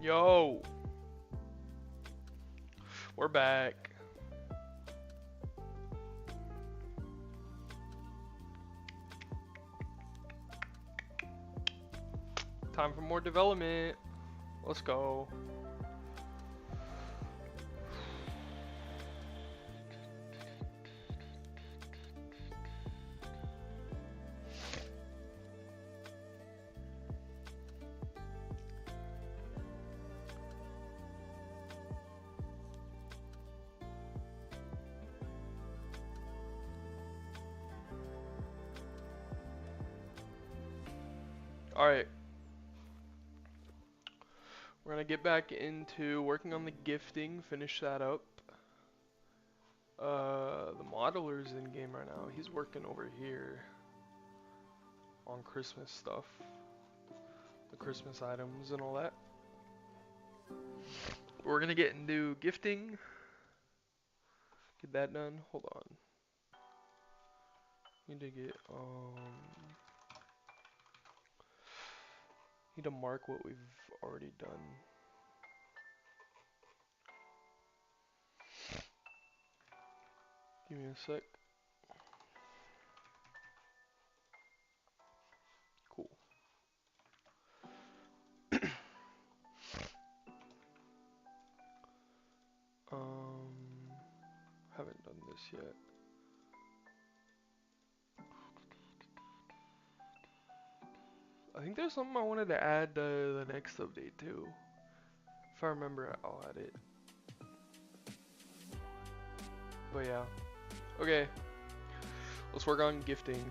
Yo, we're back. Time for more development. Let's go. Alright. We're gonna get back into working on the gifting, finish that up. The modeler's in game right now. He's working over here on Christmas stuff. The Christmas items and all that. We're gonna get into gifting. Get that done. Hold on. Need to get, need to mark what we've already done. Give me a sec. Cool. Haven't done this yet. I think there's something I wanted to add to the next update too. If I remember, I'll add it. But yeah. Okay. Let's work on gifting.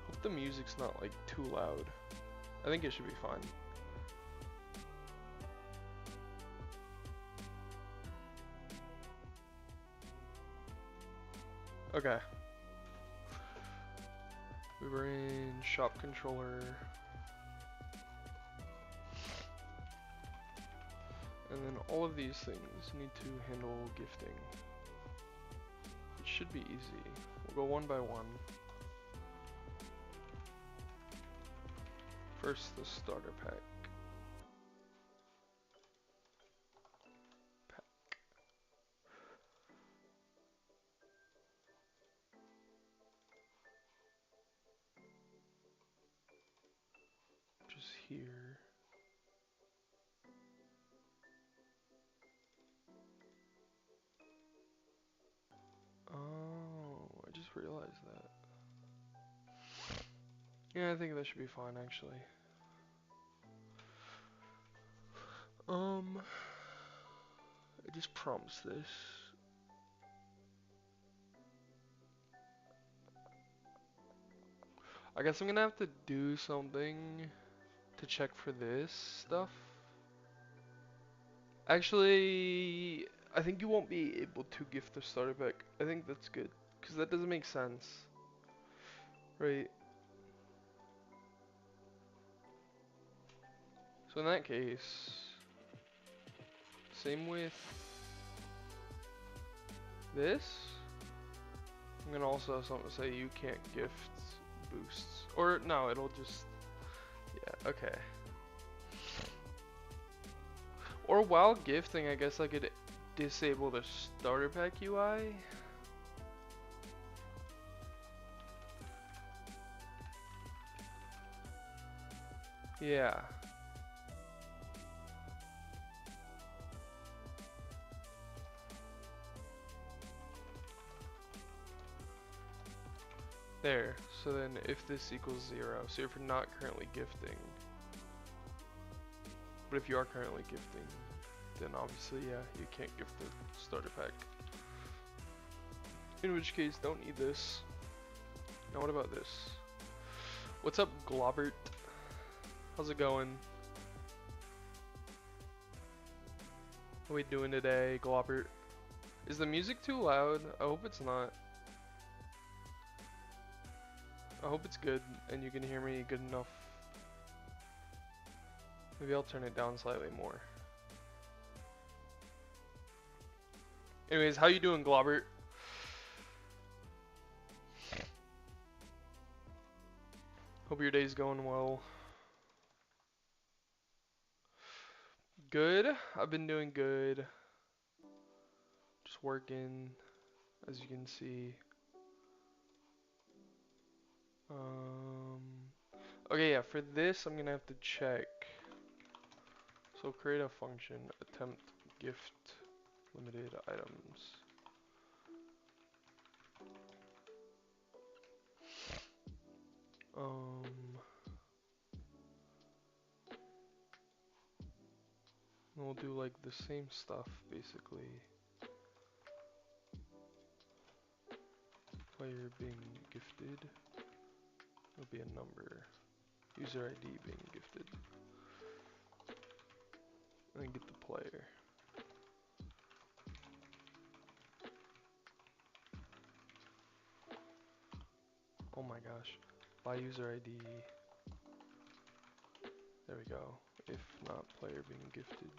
Hope the music's not like too loud. I think it should be fine. Okay. We were in shop controller. And then all of these things need to handle gifting. It should be easy. We'll go one by one. First, the starter pack. Just here. Oh, I just realized that. Yeah, I think that should be fine actually. It just prompts this. I guess I'm gonna have to do something to check for this stuff. Actually, I think you won't be able to gift the starter pack. I think that's good, because that doesn't make sense. Right? So in that case, same with this. I'm gonna also have something to say you can't gift boosts. Or no, it'll just, yeah, okay. Or while gifting, I guess I could disable the starter pack UI. Yeah. There. So then if this equals 0, so if you're not currently gifting, but if you are currently gifting, then obviously, yeah, you can't gift the starter pack. In which case, don't need this. Now what about this? What's up, Globert? How's it going? What are we doing today, Globert? Is the music too loud? I hope it's not. I hope it's good and you can hear me good enough. Maybe I'll turn it down slightly more. Anyways, how you doing, Globert? Hope your day's going well. Good. I've been doing good. Just working, as you can see. Okay, yeah, for this I'm gonna have to check. So create a function, attempt gift limited items. And we'll do like the same stuff basically. Player being gifted will be a number. User ID being gifted. And then get the player. Oh my gosh. By user ID. There we go. If not player being gifted,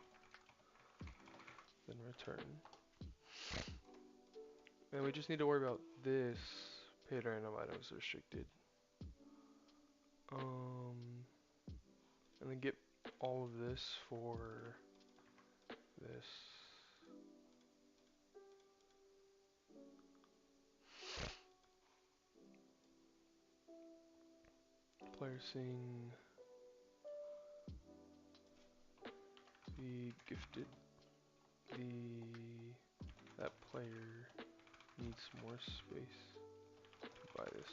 then return. And we just need to worry about this. Paid random items restricted. And then get all of this for this. Player seeing be gifted. That player needs more space to buy this.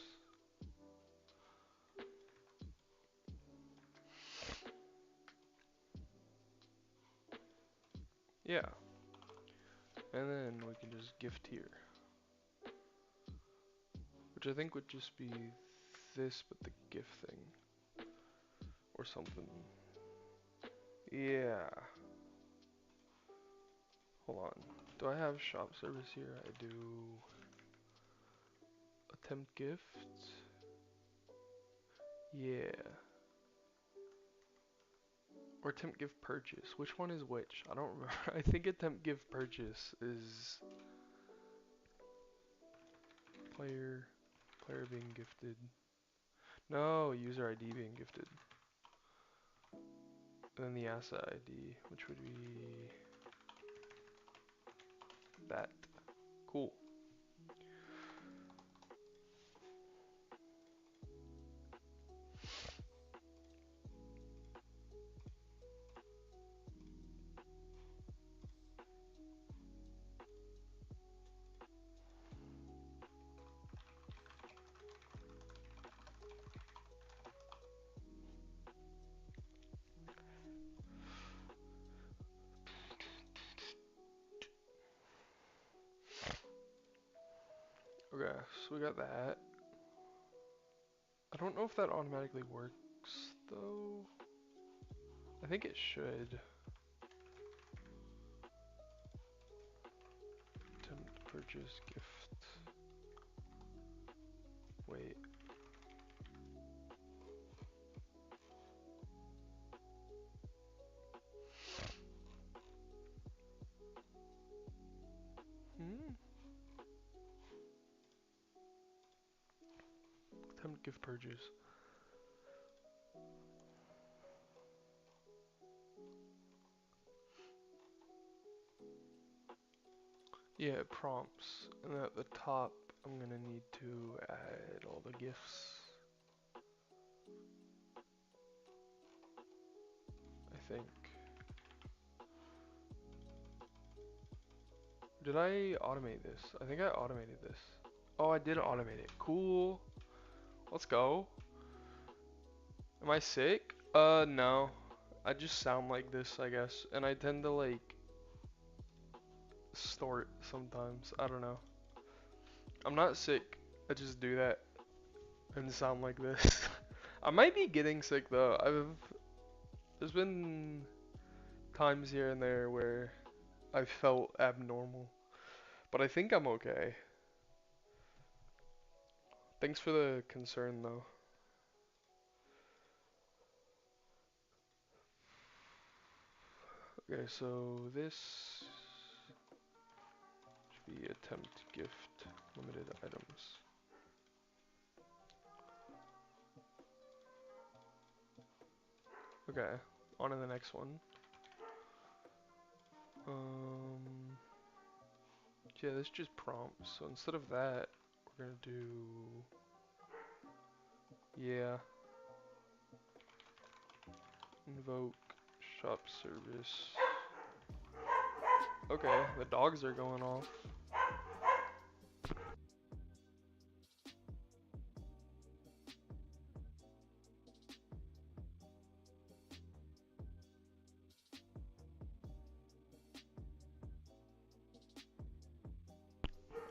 Yeah. And then we can just gift here. Which I think would just be this, but the gift thing. Or something. Yeah. Hold on. Do I have shop service here? I do. Attempt gift. Yeah. Or attempt gift purchase. Which one is which? I don't remember. I think attempt gift purchase is player being gifted. No, user ID being gifted. And then the asset ID, which would be that. Cool. Okay, so we got that. I don't know if that automatically works though. I think it should. Attempt purchase gift. Wait. Attempt gift purchase. Yeah, it prompts. And at the top, I'm gonna need to add all the gifts. I think. Did I automate this? I think I automated this. Oh, I did automate it. Cool. Let's go. Am I sick? No. I just sound like this, I guess. And I tend to, like, snort sometimes. I don't know. I'm not sick. I just do that and sound like this. I might be getting sick, though. There's been times here and there where I felt abnormal. But I think I'm okay. Thanks for the concern, though. Okay, so this should be attempt gift limited items. Okay, on to the next one. Yeah, this is just prompts. So instead of that, we're gonna do, yeah, invoke shop service. Okay, the dogs are going off.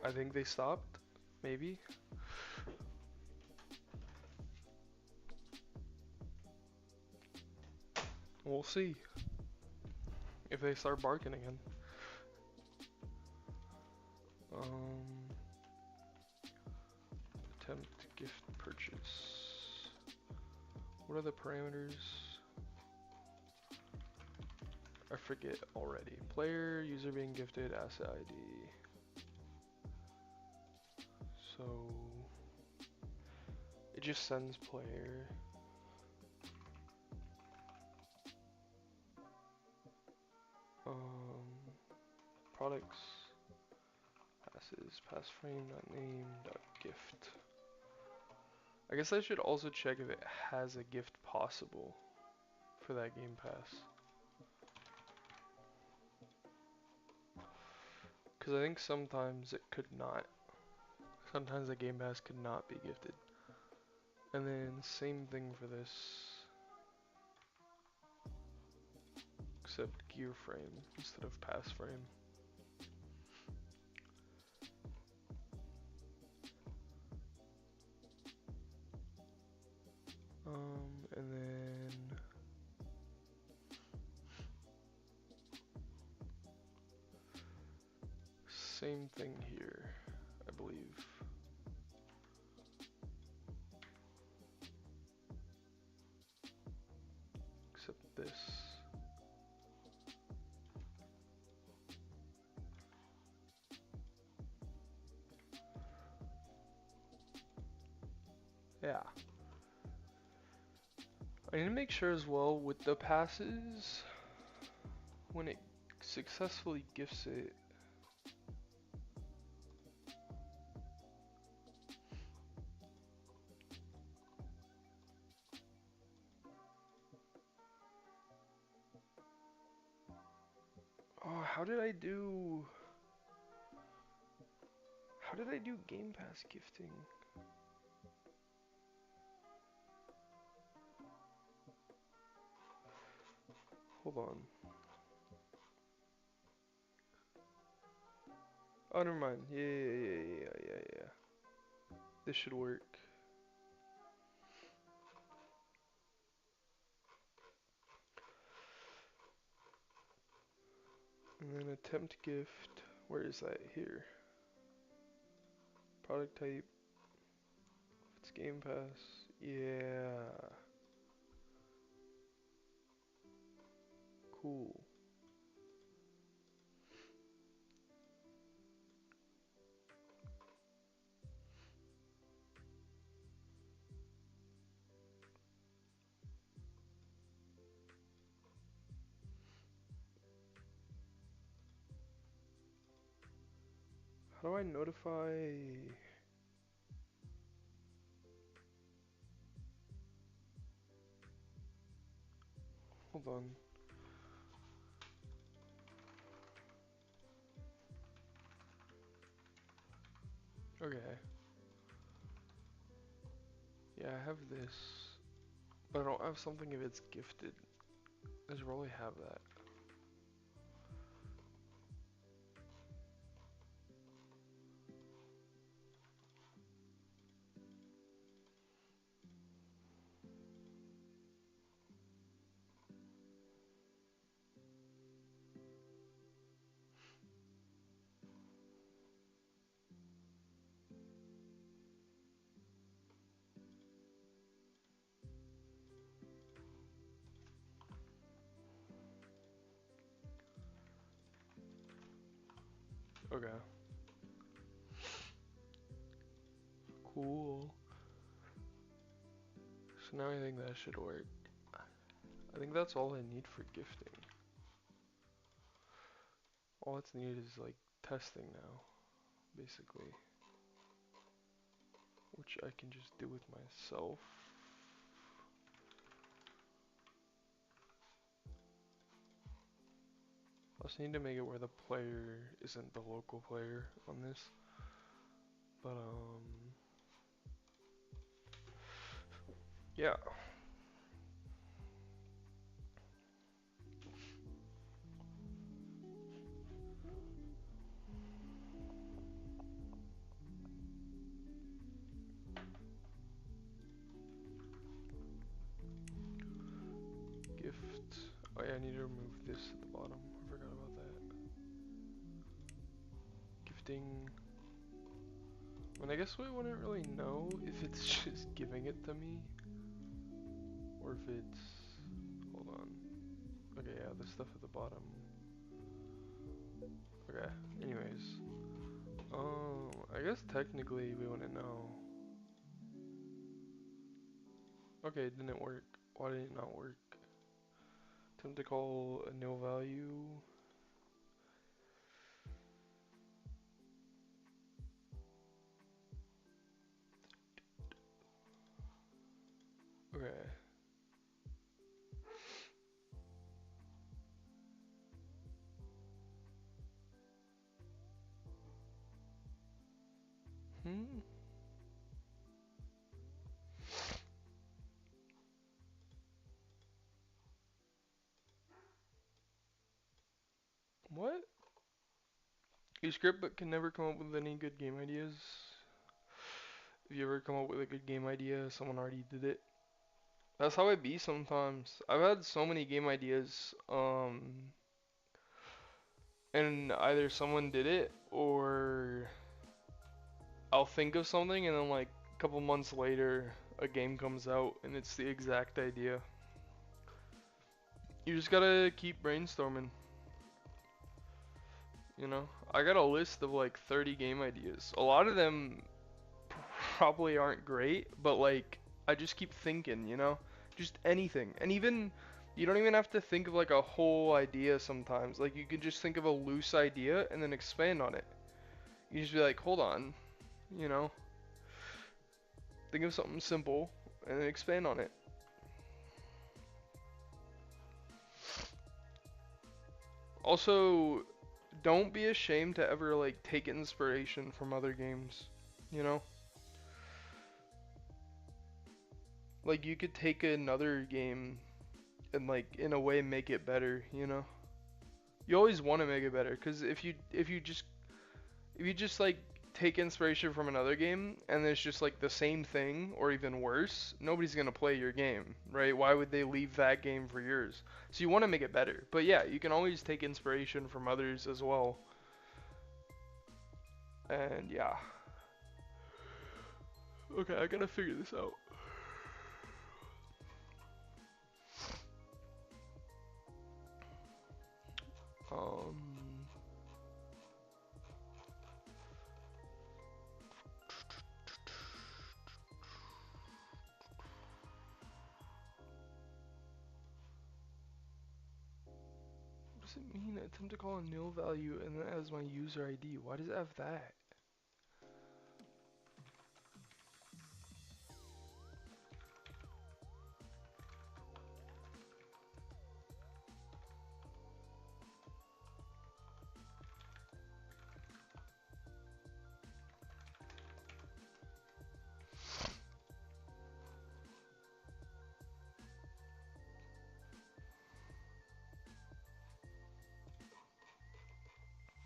I think they stopped, maybe. We'll see if they start barking again. Attempt gift purchase. What are the parameters? I forget already. Player, user being gifted, asset ID. So it just sends player. Products, passes, pass frame, name, gift. I guess I should also check if it has a gift possible for that Game Pass. Because I think sometimes it could not. Sometimes the Game Pass could not be gifted. And then same thing for this. Except gear frame instead of pass frame. And then same thing here, I believe. Except this. Yeah. I need to make sure as well with the passes, when it successfully gifts it, oh, how did I do Game Pass gifting? Hold on. Oh, never mind. Yeah. This should work. And then attempt gift. Where is that? Here. Product type. If it's Game Pass. Yeah. Cool. How do I notify? Hold on. Okay. Yeah, I have this. But I don't have something if it's gifted. I should probably have that. Okay. Cool. So now I think that should work. I think that's all I need for gifting. All that's needed is like testing now, basically, which I can just do with myself. I just need to make it where the player isn't the local player on this. But yeah. Gift. Oh yeah, I need to remove this at the bottom. I forgot about that. Gifting. I mean, I guess we wouldn't really know if it's just giving it to me, or if it's. Hold on. Okay, yeah, the stuff at the bottom. Okay. Anyways. I guess technically we wouldn't know. Okay, it didn't work. Why did it not work? Attempt to call a nil value. Okay. Hmm. What? You script but can never come up with any good game ideas. If you ever come up with a good game idea, someone already did it. That's how it be sometimes. I've had so many game ideas, and either someone did it or I'll think of something and then like a couple months later a game comes out and it's the exact idea. You just gotta keep brainstorming. You know, I got a list of like 30 game ideas. A lot of them probably aren't great, but like I just keep thinking, you know, just anything. And even you don't even have to think of like a whole idea sometimes. Like you can just think of a loose idea and then expand on it. You just be like, hold on, you know, think of something simple and then expand on it. Also, don't be ashamed to ever like take inspiration from other games, you know? Like you could take another game and like in a way make it better, you know? You always want to make it better cuz if you just like take inspiration from another game and it's just like the same thing or even worse, nobody's going to play your game, right? Why would they leave that game for yours? So you want to make it better. But yeah, you can always take inspiration from others as well. And yeah. Okay, I got to figure this out. Um What does it mean? Attempt to call a nil value and that has my user ID. Why does it have that?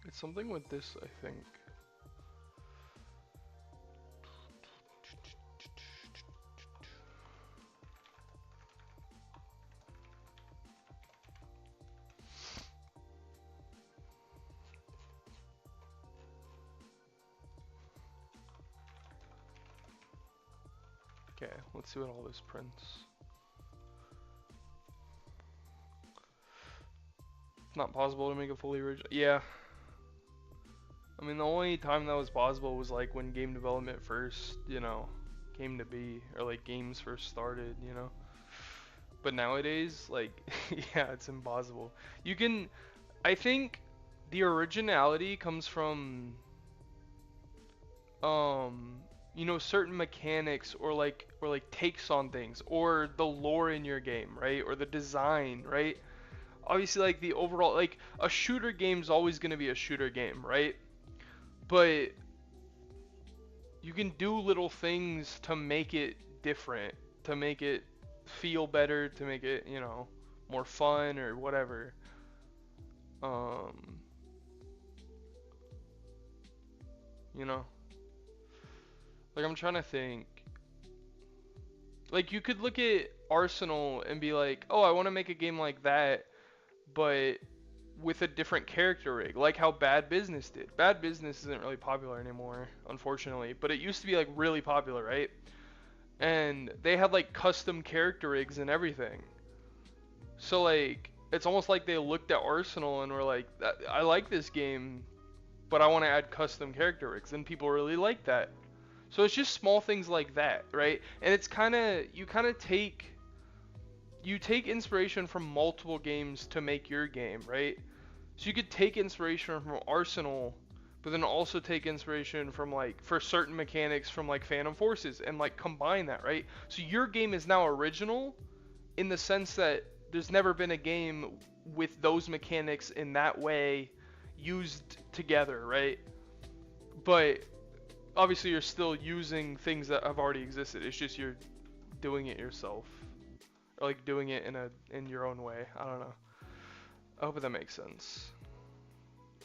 It's something with this, I think. Okay, let's see what all this prints. It's not possible to make a fully original. Yeah. I mean, the only time that was possible was like when game development first, you know, came to be, or like games first started, you know. But nowadays, like, yeah, it's impossible. You can, I think the originality comes from you know, certain mechanics or like takes on things or the lore in your game, right? Or the design, right? Obviously like the overall like a shooter game's always going to be a shooter game, right? But you can do little things to make it different, to make it feel better, to make it, you know, more fun or whatever. Um, you know, like I'm trying to think. Like you could look at Arsenal and be like, "Oh, I want to make a game like that, but with a different character rig, like how Bad Business did." Bad Business isn't really popular anymore, unfortunately, but it used to be like really popular, right? And they had like custom character rigs and everything. So like it's almost like they looked at Arsenal and were like, "I like this game, but I want to add custom character rigs," and people really like that. So it's just small things like that, right? And it's kind of you take inspiration from multiple games to make your game, right? So you could take inspiration from Arsenal, but then also take inspiration from like for certain mechanics from like Phantom Forces and like combine that, right? So your game is now original in the sense that there's never been a game with those mechanics in that way used together, right? But obviously you're still using things that have already existed. It's just you're doing it yourself, or like doing it in your own way. I don't know. I hope that makes sense.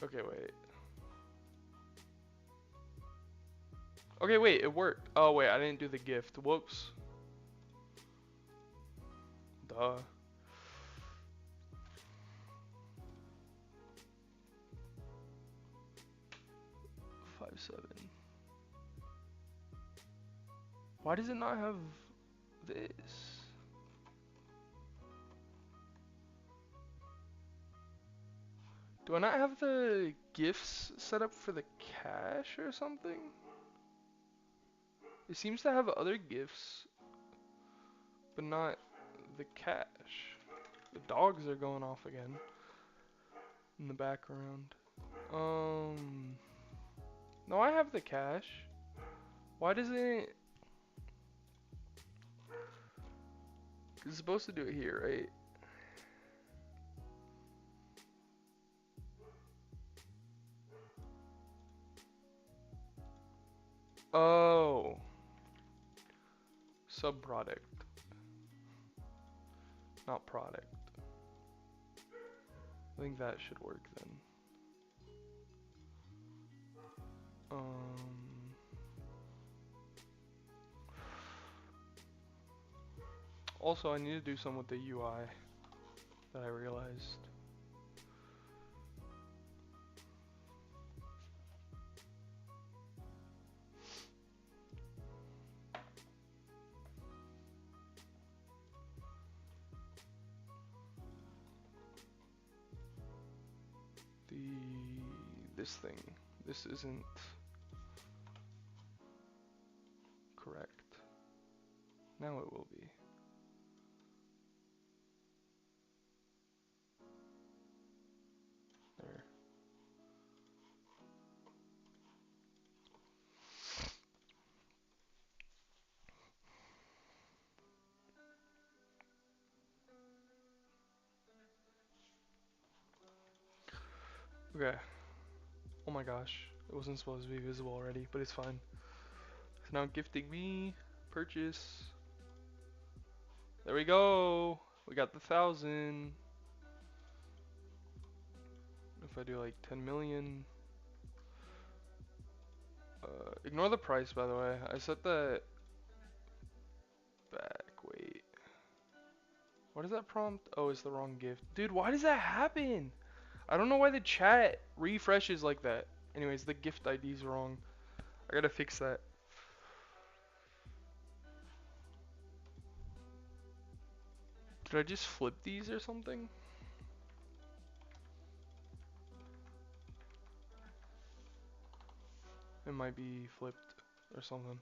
Okay, wait. Okay, wait, it worked. Oh wait, I didn't do the gift. Whoops. Duh. 5-7. Why does it not have this? Do I not have the gifts set up for the cash or something? It seems to have other gifts, but not the cash. The dogs are going off again in the background. No, I have the cash. Why doesn't it? It's supposed to do it here, right? Oh, subproduct, not product. I think that should work then. Also, I need to do something with the UI that I realized. This thing. This isn't correct. Now it will be. There. Okay. Oh my gosh. It wasn't supposed to be visible already, but it's fine. It's now gifting me. Purchase. There we go. We got the 1,000. If I do like 10 million. Ignore the price, by the way. I set that back. Wait. What is that prompt? Oh, it's the wrong gift. Dude, why does that happen? I don't know why the chat refreshes like that. Anyways, the gift ID is wrong. I gotta fix that. Did I just flip these or something? It might be flipped or something.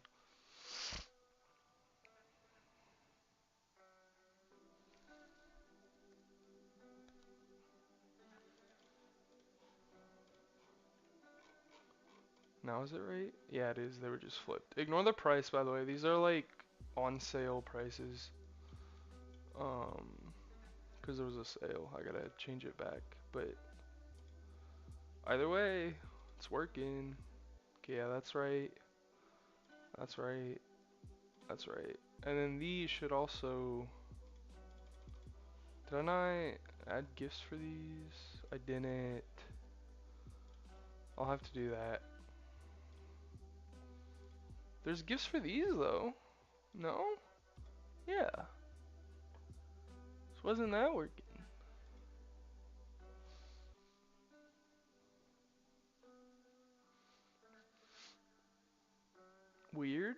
Now is it right? Yeah, it is. They were just flipped. Ignore the price, by the way. These are like on sale prices. Because there was a sale. I gotta change it back. But either way, it's working. Okay, yeah, that's right. That's right. That's right. And then these should also... Did I not add gifts for these? I didn't. I'll have to do that. There's gifts for these though. No? Yeah. So wasn't that working? Weird.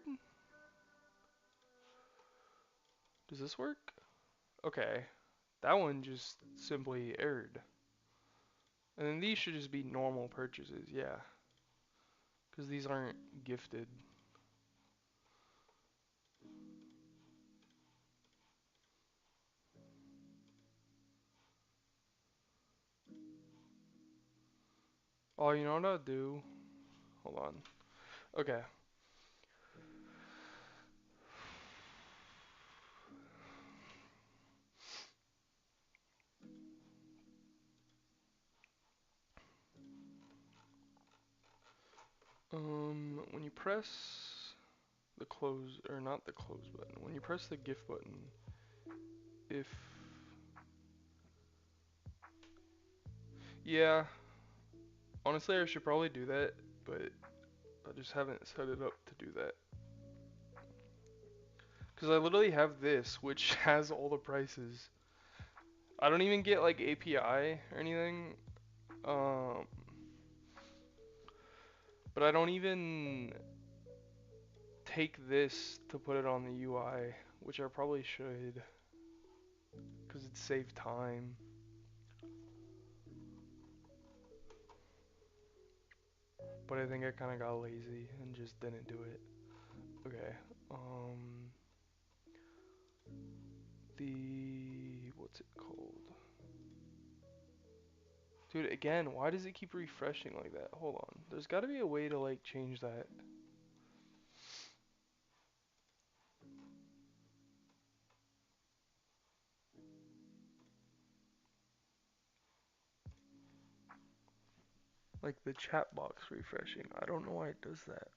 Does this work? Okay. That one just simply errored. And then these should just be normal purchases, yeah. Because these aren't gifted. Oh, you know what I'll do? Hold on. Okay. When you press the close, or not the close button, when you press the gift button, if... Yeah, honestly I should probably do that, but I just haven't set it up to do that. Because I literally have this, which has all the prices. I don't even get like API or anything. But I don't even take this to put it on the UI, which I probably should, because it saved time. But I think I kind of got lazy and just didn't do it. Okay. What's it called? Dude, again, why does it keep refreshing like that? Hold on. There's got to be a way to like change that. Like the chat box refreshing. I don't know why it does that.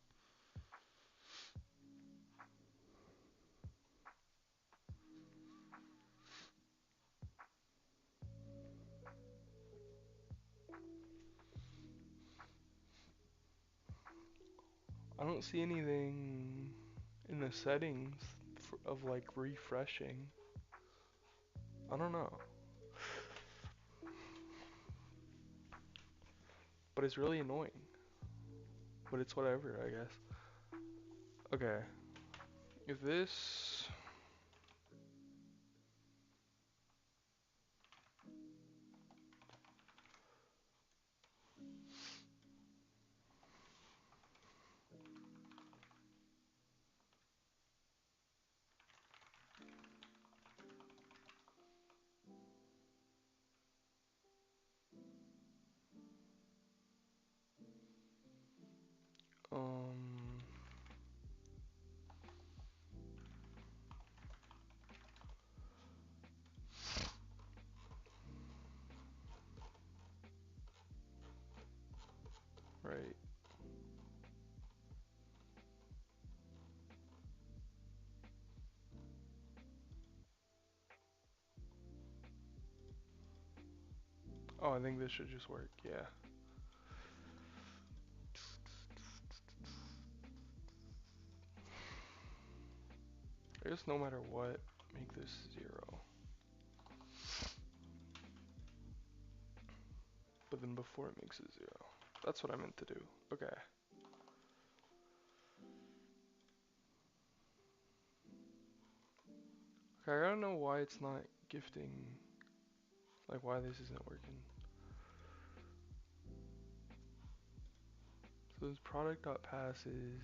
I don't see anything in the settings of like refreshing. I don't know. But it's really annoying. But it's whatever, I guess. Okay. If this... Um... Right. Oh, I think this should just work, yeah. I guess no matter what, make this 0. But then before it makes it 0. That's what I meant to do. Okay. Okay, I don't know why it's not gifting. Like why this isn't working. So this product.passes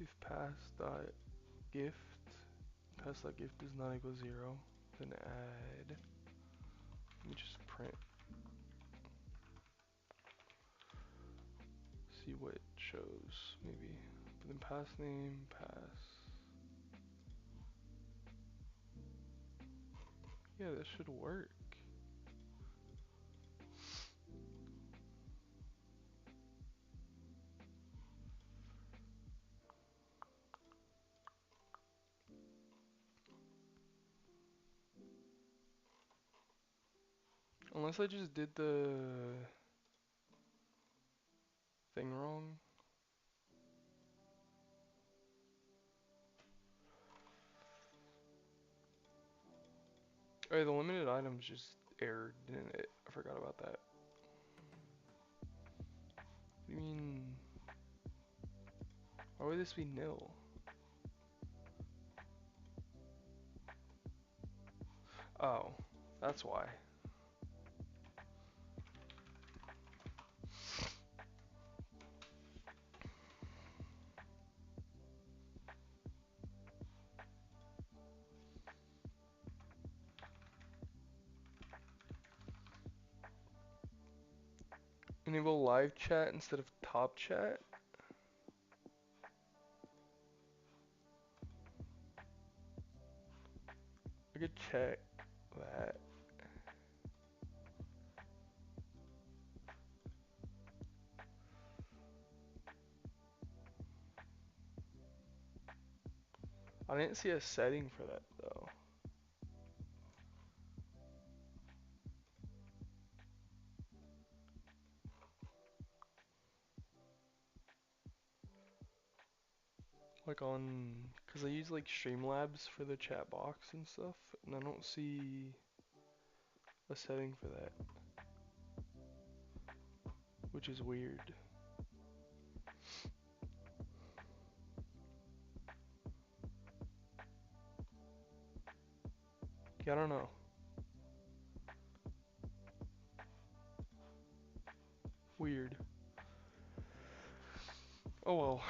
if pass.gift pass.gift does not equal 0, then add, let me just print. shows, maybe. But then pass name, pass. Yeah, this should work. Unless I just did the thing wrong. Oh, the limited items just errored, didn't it? I forgot about that. What do you mean? Why would this be nil? Oh, that's why. Enable live chat instead of top chat? I could check that. I didn't see a setting for that though. Like on, cause I use like Streamlabs for the chat box and stuff, and I don't see a setting for that, which is weird. Yeah, I don't know. Weird. Oh well.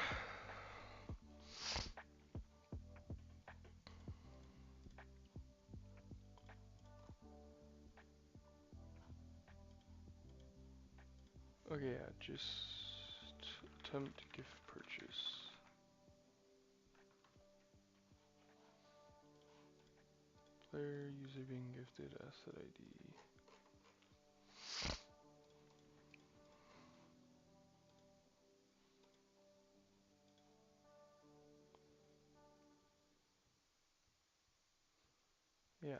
Okay, yeah, just attempt gift purchase. Player user being gifted asset ID. Yeah.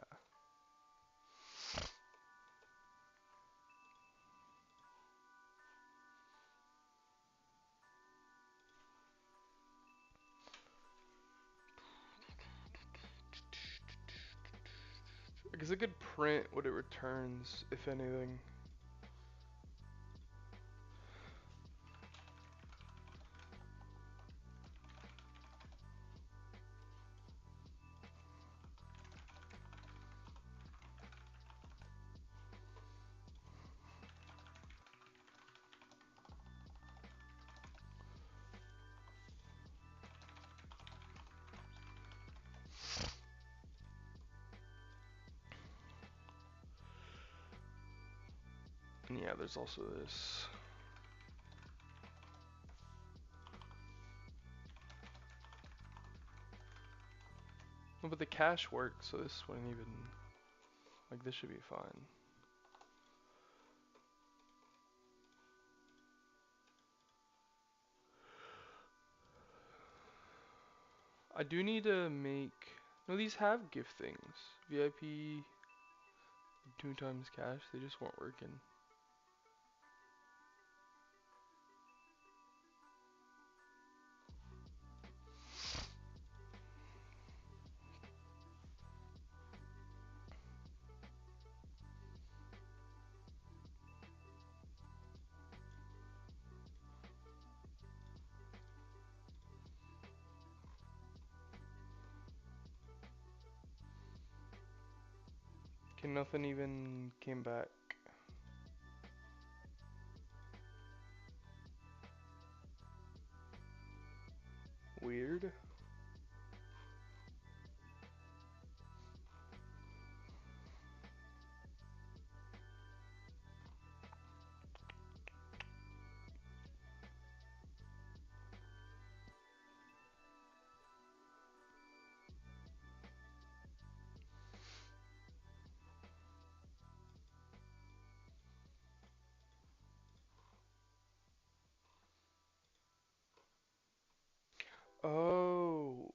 I guess I could print what it returns, if anything. And yeah, there's also this. No, but the cache works, so this wouldn't even, like, this should be fine. I do need to make, no, these have gift things. VIP, 2 times cash, they just weren't working. Okay, nothing even came back. Weird. Oh.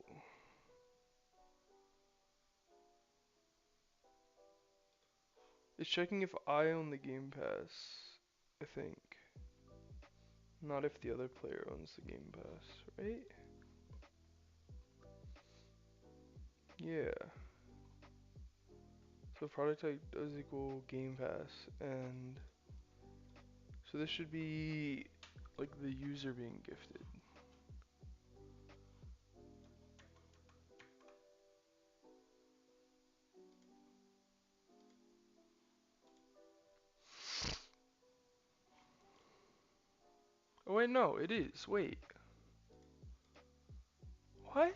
It's checking if I own the Game Pass, I think. Not if the other player owns the Game Pass, right? Yeah. So product type does equal Game Pass, and so this should be like the user being gifted. Oh wait, no, it is. Wait. What?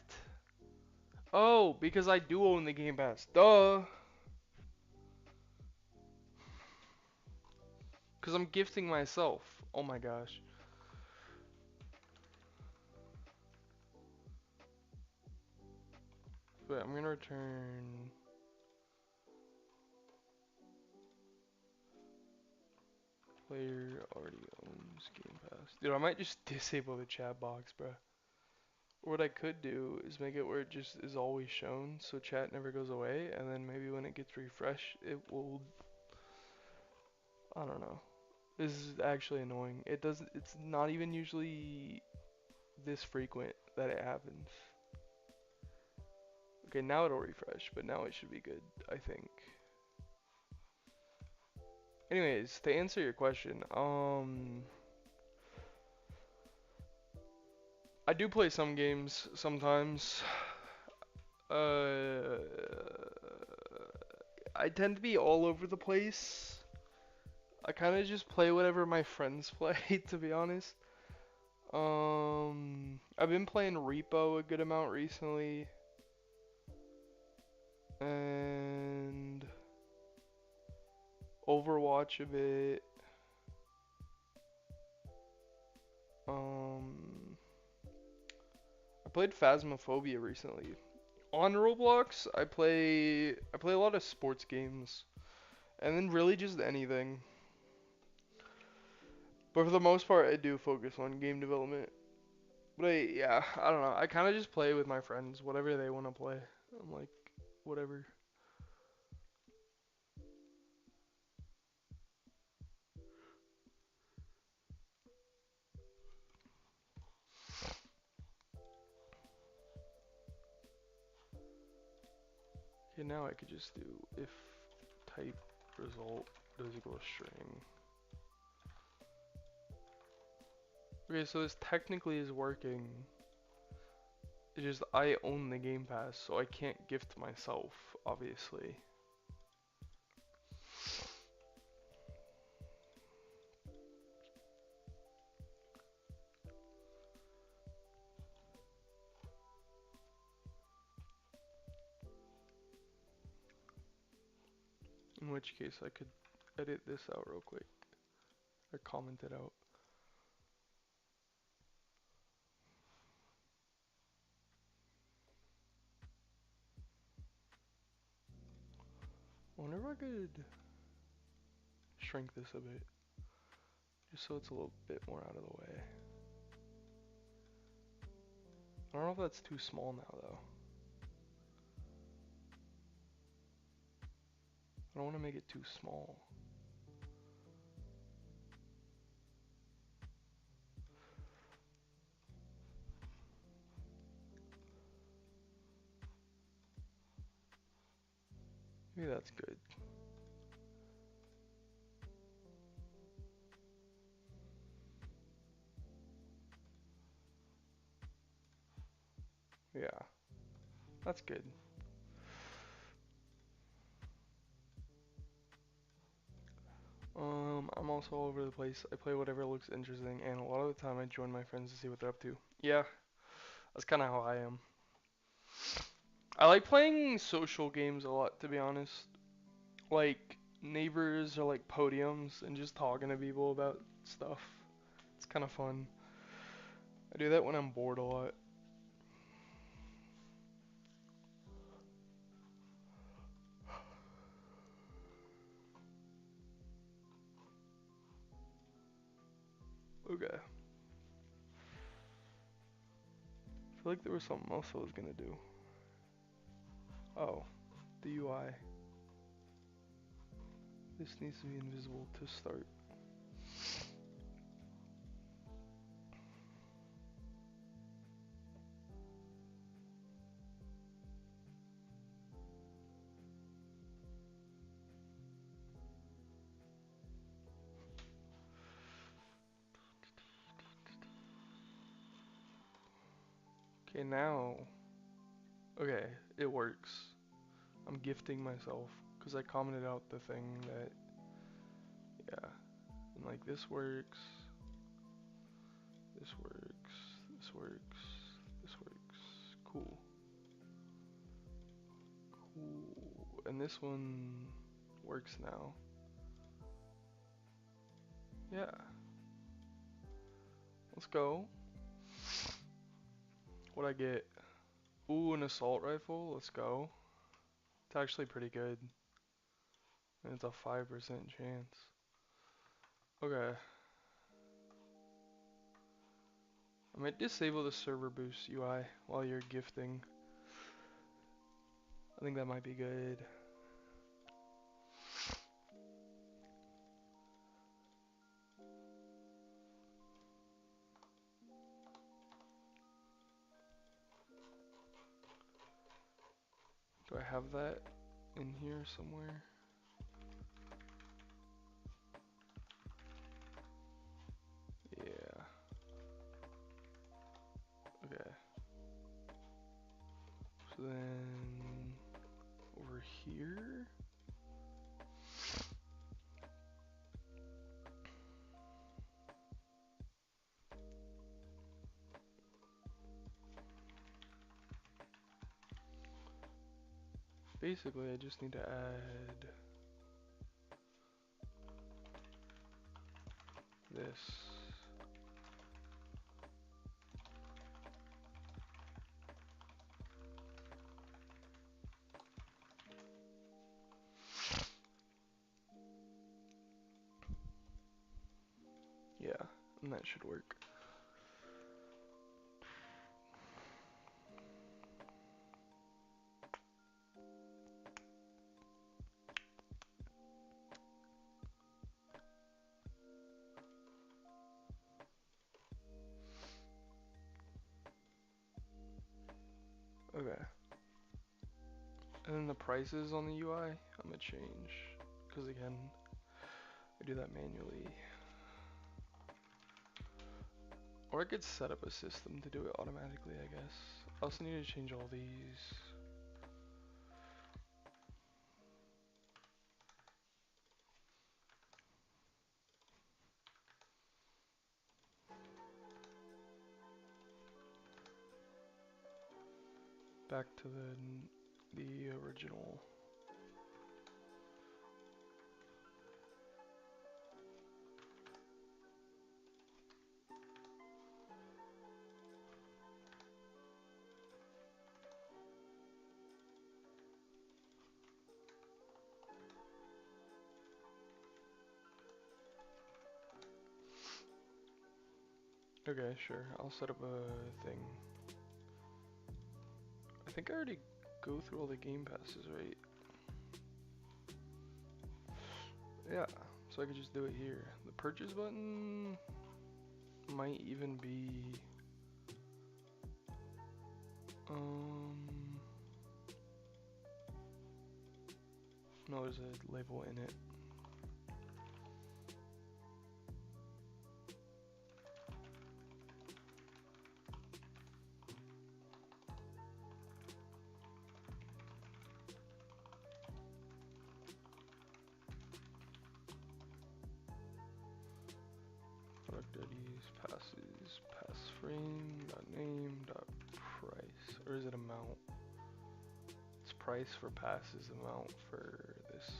Oh, because I do own the Game Pass. Duh. Because I'm gifting myself. Oh my gosh. Wait, I'm gonna return. Player already owns Game Pass. Dude, I might just disable the chat box, bro. Or what I could do is make it where it just is always shown, so chat never goes away, and then maybe when it gets refreshed, it will. I don't know. This is actually annoying. It doesn't. It's not even usually this frequent that it happens. Okay, now it'll refresh, but now it should be good, I think. Anyways, to answer your question, I do play some games sometimes. Uh, I tend to be all over the place. I kind of just play whatever my friends play, to be honest. I've been playing Repo a good amount recently, and Overwatch a bit. I played Phasmophobia recently. On Roblox, I play a lot of sports games, and then really just anything. But for the most part, I do focus on game development. But yeah, I don't know. I kind of just play with my friends, whatever they want to play. I'm like, whatever. Okay, now I could just do if type result does equal string. Okay, so this technically is working. It's just I own the Game Pass, so I can't gift myself, obviously. In which case I could edit this out real quick. Or comment it out. I wonder if I could shrink this a bit. Just so it's a little bit more out of the way. I don't know if that's too small now though. I don't want to make it too small. Maybe that's good. Yeah, that's good. I'm also all over the place. I play whatever looks interesting, and a lot of the time I join my friends to see what they're up to. Yeah, that's kind of how I am. I like playing social games a lot, to be honest. Like neighbors or like podiums and just talking to people about stuff. It's kind of fun. I do that when I'm bored a lot. Okay. feel like there was something else I was gonna do. Oh, the UI. This needs to be invisible to start. Okay, now. Okay, it works. I'm gifting myself because I commented out the thing that, yeah, and like this works, this works, this works, this works. Cool. Cool. And this one works now. Yeah. Let's go. What'd I get? Ooh, an assault rifle. Let's go. It's actually pretty good. And it's a 5% chance. Okay. I might disable the server boost UI while you're gifting. I think that might be good. Do I have that in here somewhere? Yeah. Okay. So then over here. Basically, I just need to add this. Yeah, and that should work. Okay. And then the prices on the UI, I'm gonna change. Because again, I do that manually. Or I could set up a system to do it automatically, I guess. I also need to change all these. Back to the original. Okay, sure. I'll set up a thing. I think I already go through all the game passes, right? Yeah, so I could just do it here. The purchase button might even be no, there's a label in it. Product IDs, passes, pass frame, dot name, dot price, or is it amount? It's price for passes, amount for this.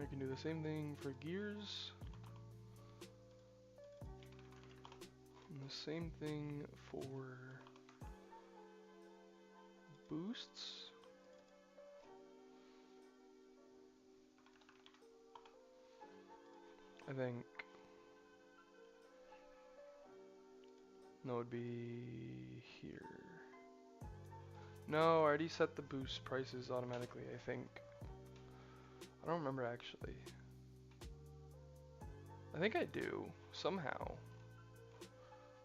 I can do the same thing for gears. And the same thing for boosts. I think. No, it'd be here. No, I already set the boost prices automatically, I think. I don't remember actually. I think I do, somehow.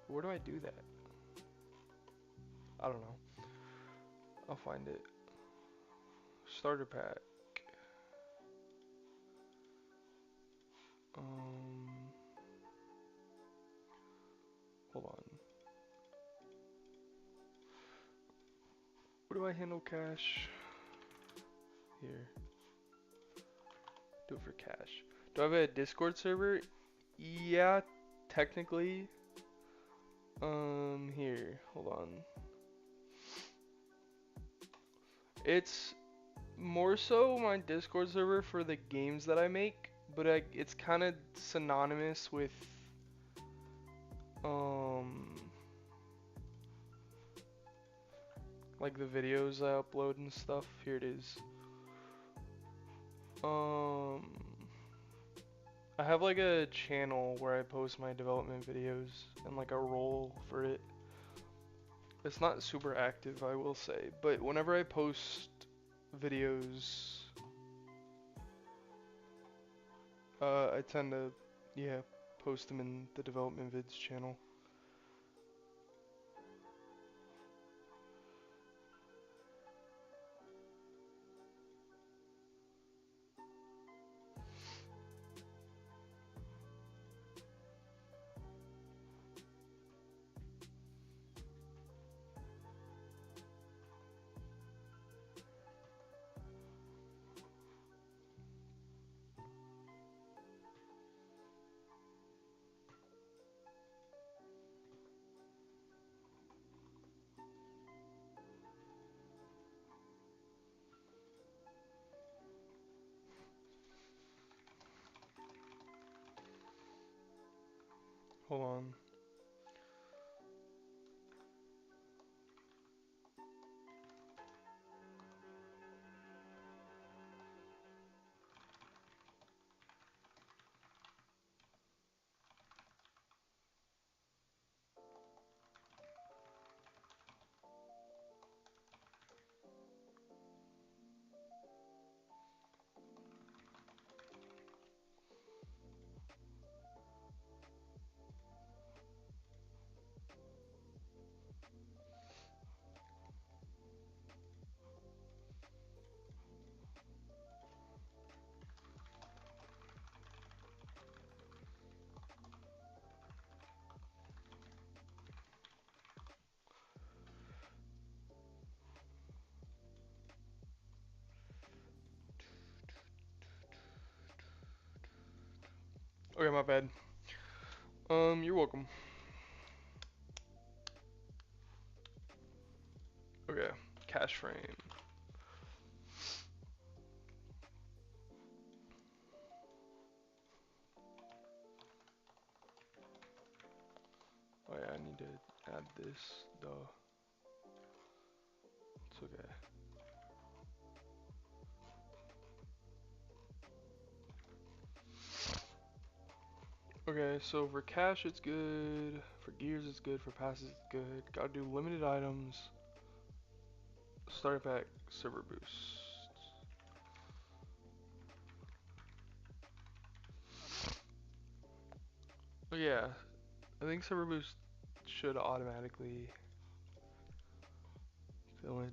Where do I do that? I don't know. I'll find it. Starter pack. Hold on. Where do I handle cash? Here. Do it for cash. Do I have a Discord server? Yeah, technically. Here. Hold on. It's more so my Discord server for the games that I make, but it's kind of synonymous with like the videos I upload and stuff. Here it is. I have like a channel where I post my development videos and like a role for it. It's not super active, I will say, but whenever I post videos, I tend to, yeah, post them in the development vids channel. Hold on. Okay, my bad. You're welcome. Okay, cash frame. Oh yeah, I need to add this, duh. It's okay. Okay, so for cash it's good, for gears it's good, for passes it's good. Gotta do limited items. Starter pack, server boosts. Oh yeah, I think server boost should automatically fill in.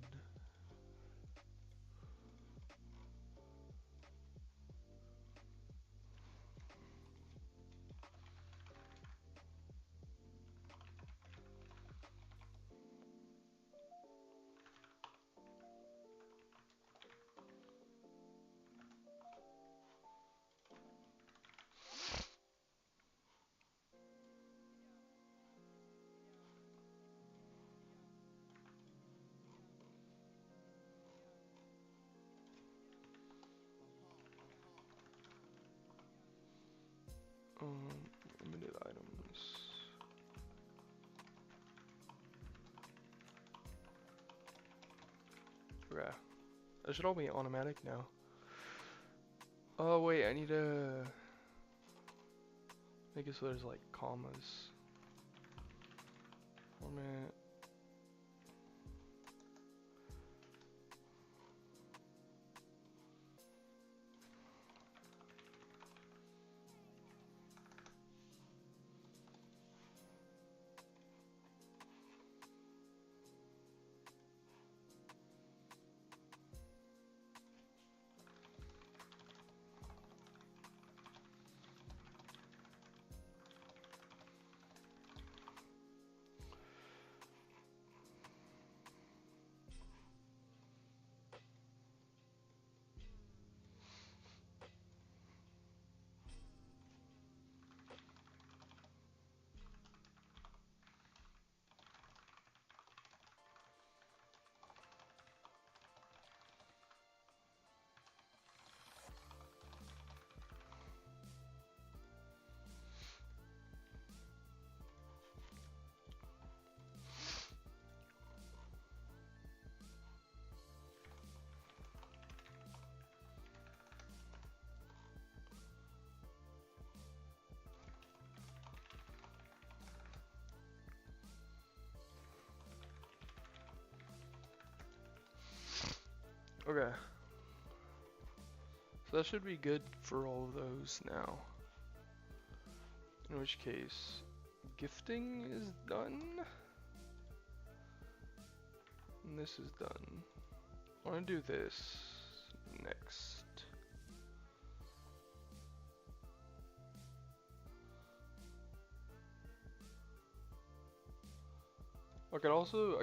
Limited items. Okay, that should all be automatic now. Oh wait, I need to make it so there's like commas. Format. Okay. So that should be good for all of those now. In which case, gifting is done. And this is done. I want to do this next. I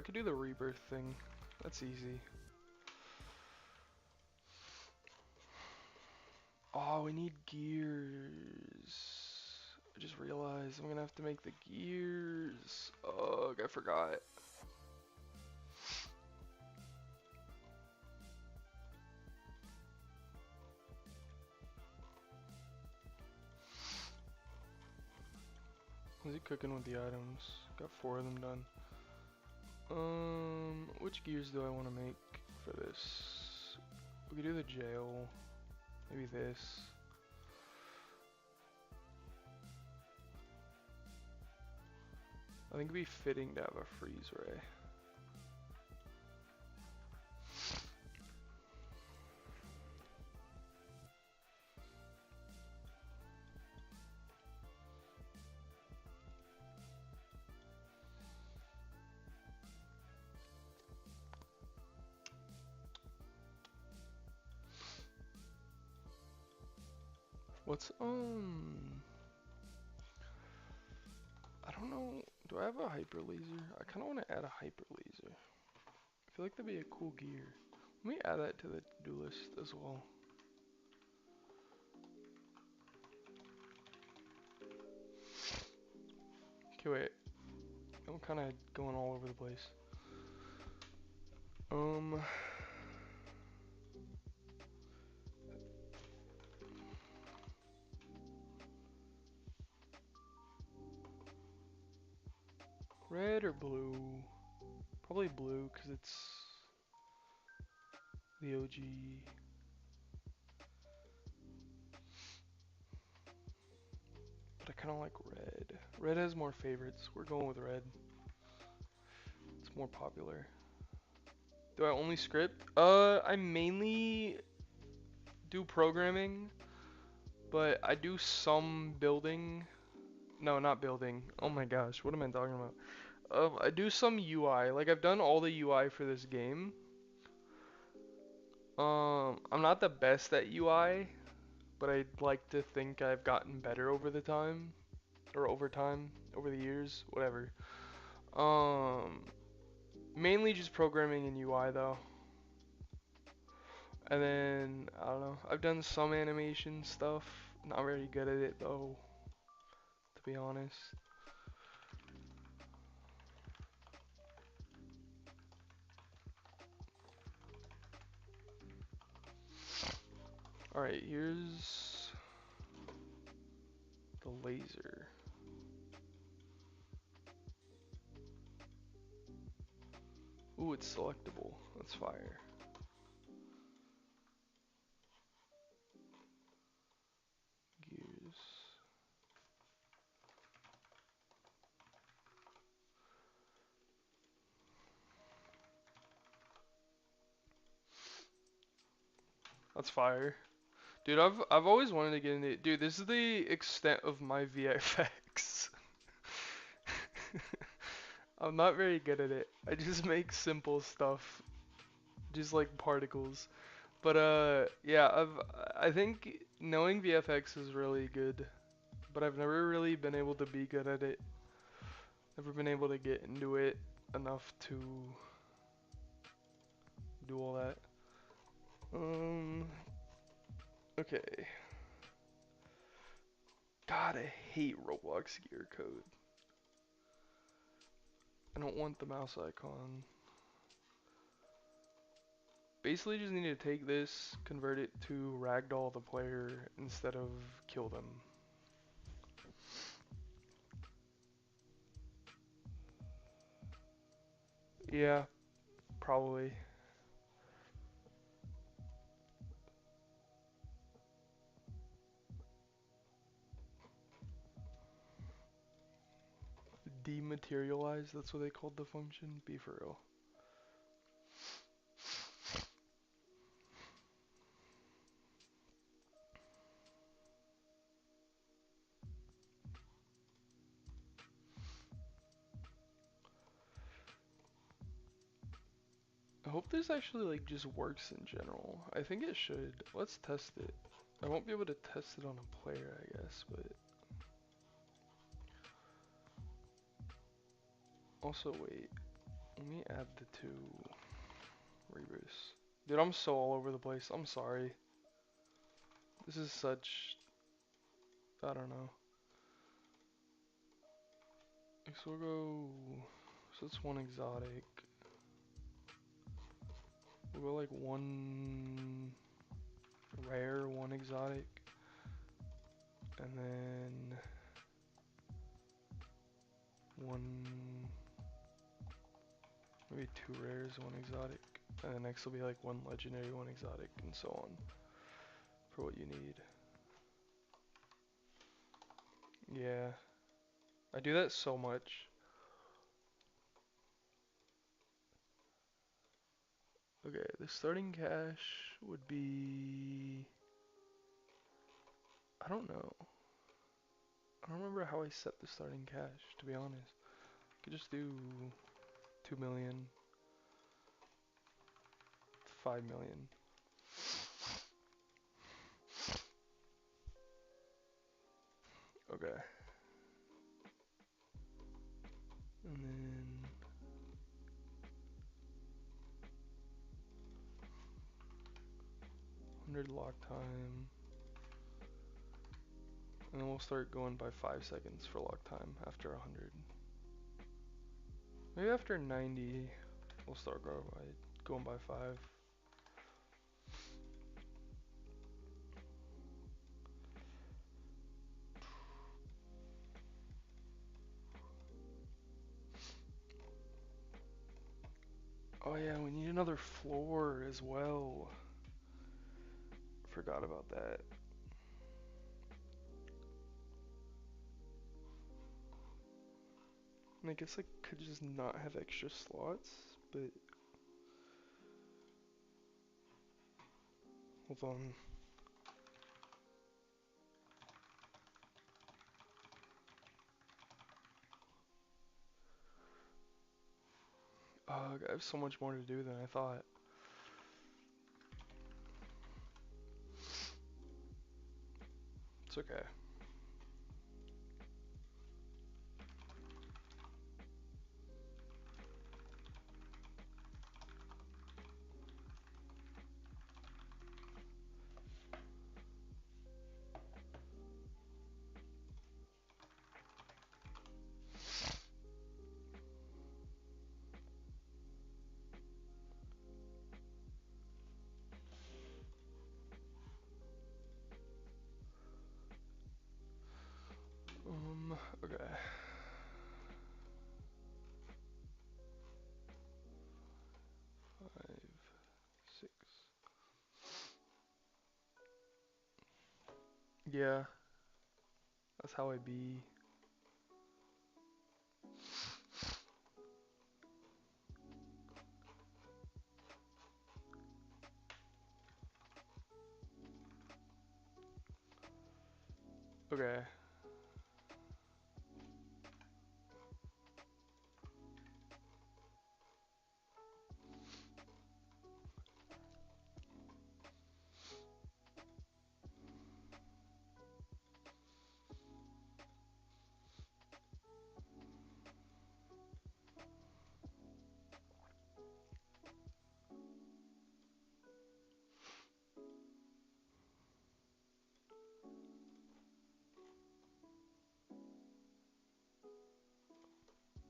could do the rebirth thing. That's easy. Oh, we need gears. I just realized I'm gonna have to make the gears. Ugh, I forgot. How's he cooking with the items? Got 4 of them done. Which gears do I want to make for this? We could do the jail. Maybe this. I think it'd be fitting to have a freeze ray. What's I don't know. Do I have a hyper laser? I kind of want to add a hyper laser. I feel like that'd be a cool gear. Let me add that to the to-do list as well. Okay, wait. I'm kind of going all over the place. Red or blue? Probably blue because it's the OG. But I kind of like red. Red has more favorites. We're going with red. It's more popular. Do I only script? I mainly do programming, but I do some building. No, not building. Oh my gosh, what am I talking about? I do some UI. Like I've done all the UI for this game. I'm not the best at UI, but I'd like to think I've gotten better over the time, or over time, over the years, whatever. Mainly just programming and UI though. And then, I don't know, I've done some animation stuff. Not very good at it though, to be honest. Alright, here's the laser. Ooh, it's selectable. That's fire. Gears. That's fire. Dude, I've always wanted to get into it. Dude, this is the extent of my VFX. I'm not very good at it. I just make simple stuff, just like particles. But yeah, I think knowing VFX is really good, but I've never really been able to be good at it. Never been able to get into it enough to do all that. Okay. God, I hate Roblox gear code. I don't want the mouse icon. Basically just need to take this, convert it to ragdoll the player instead of kill them. Yeah, probably. Dematerialize, that's what they called the function. Be for real. I hope this actually like just works in general. I think it should. Let's test it. I won't be able to test it on a player, I guess, but also wait. Let me add the two reboosts. Dude, I'm so all over the place. I'm sorry. This is such, I don't know. So we'll go, so it's one exotic. We'll go like one rare, one exotic. And then one, maybe two rares, one exotic. And then next will be like one legendary, one exotic, and so on. For what you need. Yeah. I do that so much. Okay, the starting cash would be, I don't know. I don't remember how I set the starting cash, to be honest. I could just do 2 million, 5 million. Okay. And then 100 lock time. And then we'll start going by 5 seconds for lock time after 100. Maybe after 90, we'll start going by 5. Oh yeah, we need another floor as well. Forgot about that. And I guess I could just not have extra slots, but hold on. I have so much more to do than I thought. It's okay. Okay. 5, 6. Yeah, that's how I be. Okay.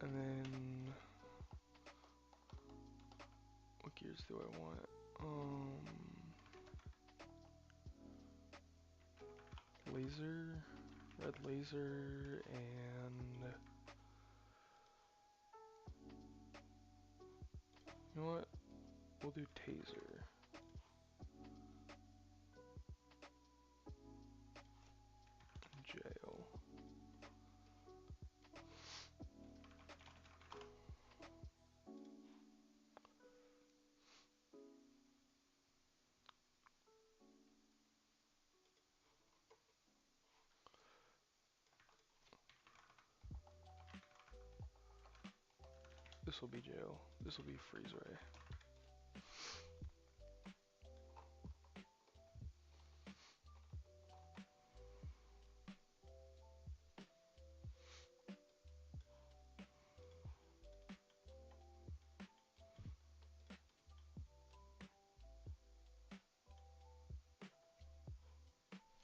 And then what gears do I want? Laser, red laser, and you know what? We'll do taser. Jail. This will be jail. This will be freeze ray.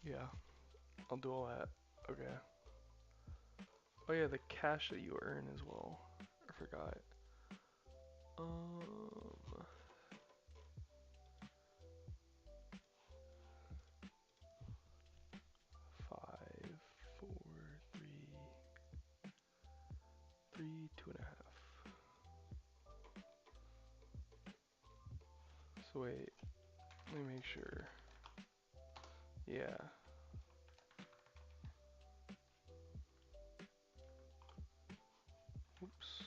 Yeah, I'll do all that. Okay. Oh yeah, the cash that you earn as well. I forgot. Um, 5, 4, 3, 3, 2.5. So wait, let me make sure. Yeah. Oops.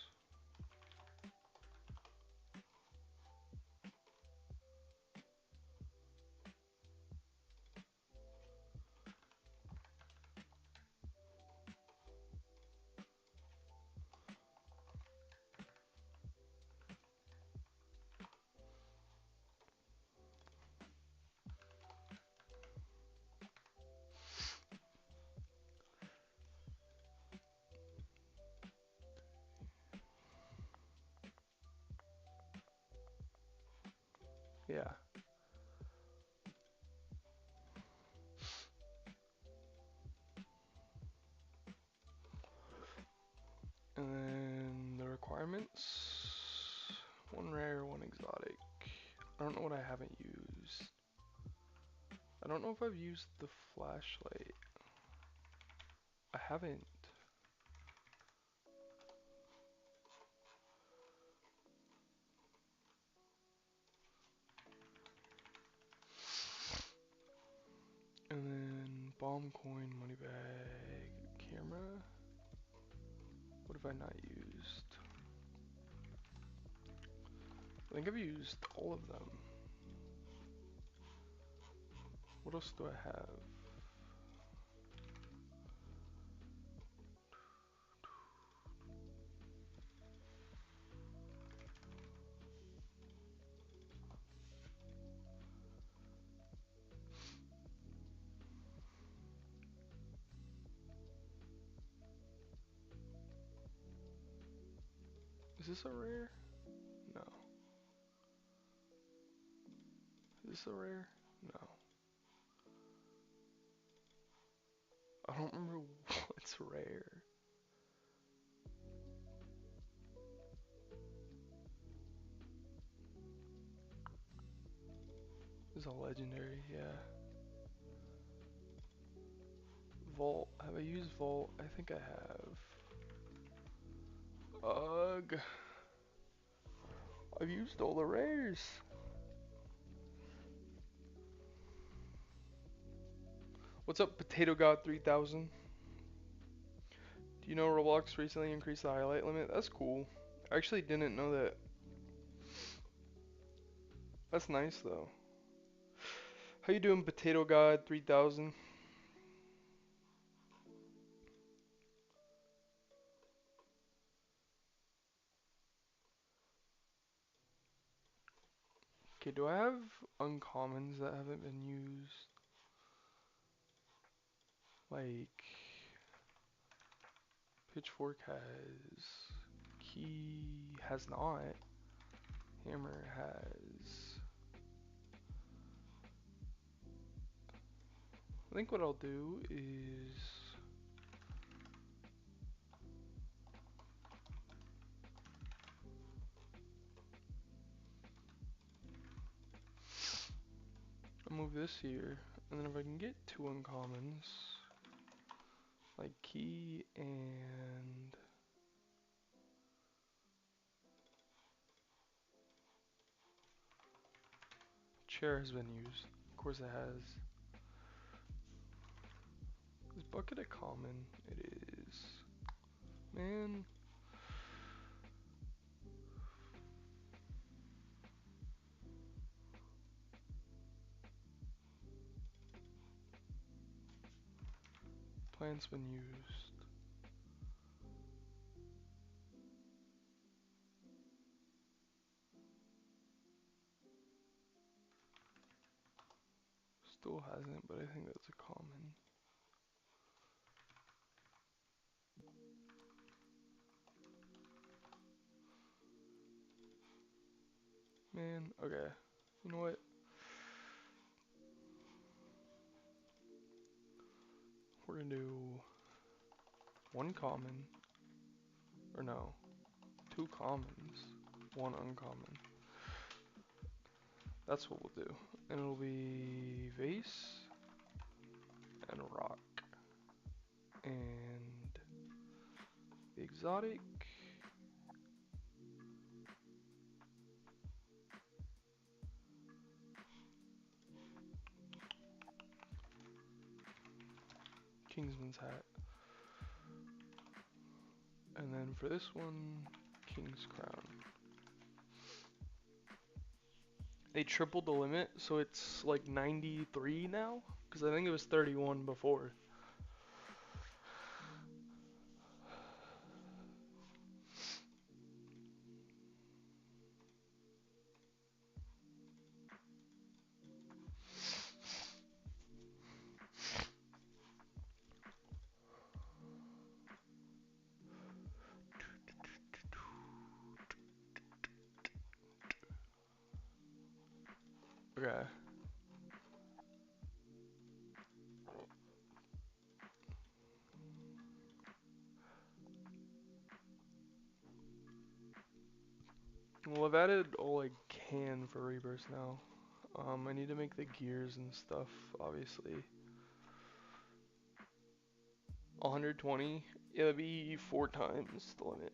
Yeah. And then the requirements. One rare, one exotic. I don't know what I haven't used. I don't know if I've used the flashlight. I haven't. And then bomb coin, money bag, camera. What have I not used? I think I've used all of them. What else do I have? Is this a rare? No. Is this a rare? No. I don't remember what's rare. This is a legendary, yeah. Vault. Have I used Vault? I think I have. Ugh. I've used all the rares. What's up, Potato God 3000? Do you know Roblox recently increased the highlight limit? That's cool. I actually didn't know that. That's nice though. How you doing, Potato God 3000? Okay, do I have uncommons that haven't been used? Like, Pitchfork has, Key has not, Hammer has. I think what I'll do is I'll move this here, and then if I can get two uncommons, like Key and Chair has been used. Of course it has. Is Bucket a common? It is. Man. Plant's been used. Still hasn't, but I think that's a common. Man, okay. You know what? We're gonna do one common, or no, two commons, one uncommon. That's what we'll do. And it'll be Vase and Rock. And exotic. Kingsman's Hat. And then for this one, King's Crown. They tripled the limit, so it's like 93 now? Because I think it was 31 before. Okay. Well, I've added all I can for Rebirth now. I need to make the gears and stuff, obviously. 120? Yeah, that'd be 4 times the limit.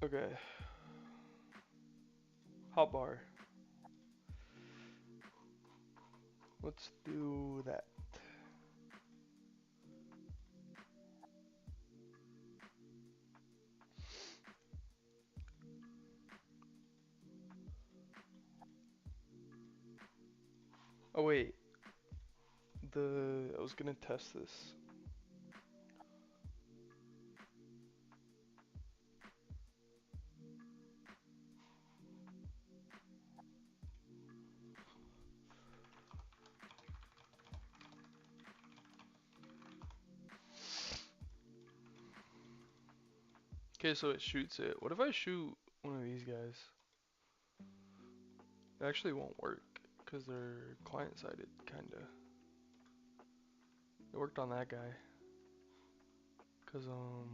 Okay. Hotbar. Let's do that. Oh wait. I was gonna test this. Okay, so it shoots it. What if I shoot one of these guys? It actually won't work, because they're client-sided, kinda. It worked on that guy. Cause, well,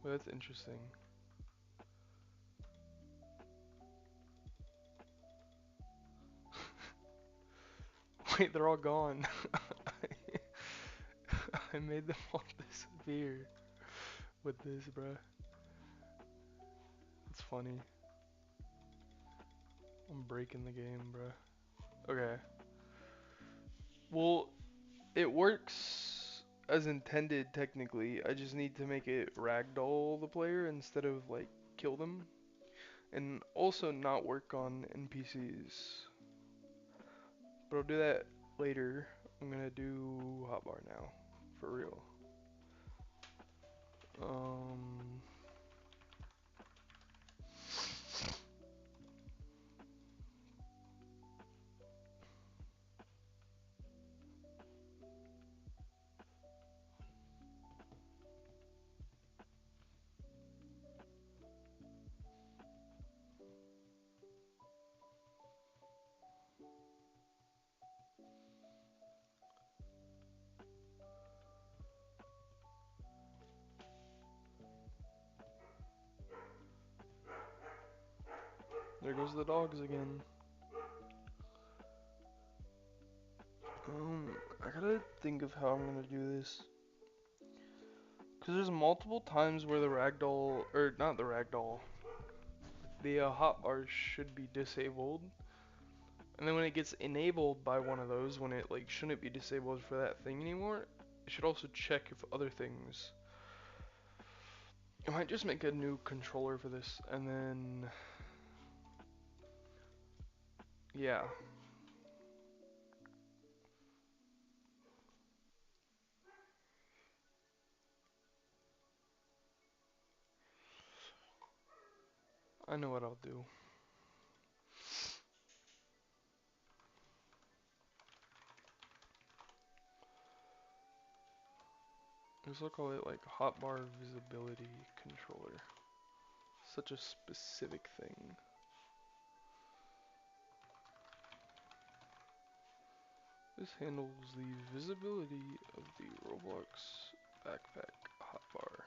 that's interesting. Wait, they're all gone. I made them all disappear with this, bruh. It's funny. I'm breaking the game, bruh. Okay. Well, it works as intended technically. I just need to make it ragdoll the player instead of like kill them. And also not work on NPCs. But I'll do that later. I'm gonna do hotbar now. For real. Um there goes the dogs again. I gotta think of how I'm gonna do this. Cause there's multiple times where the ragdoll, or not the ragdoll, the hotbar should be disabled. And then when it gets enabled by one of those, when it like shouldn't be disabled for that thing anymore, it should also check if other things. I might just make a new controller for this, and then yeah. I know what I'll do. I guess I'll call it like hotbar visibility controller. Such a specific thing. This handles the visibility of the Roblox backpack hotbar.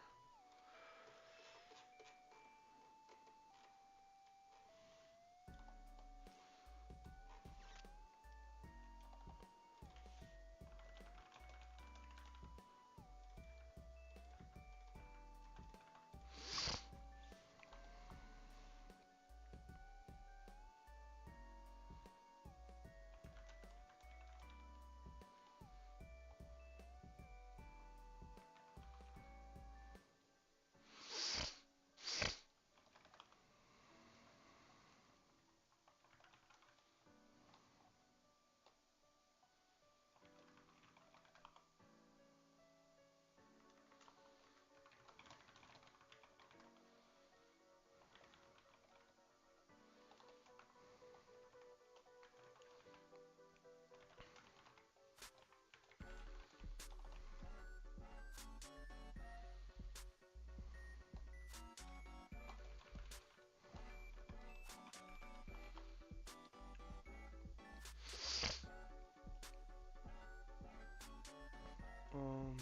Um,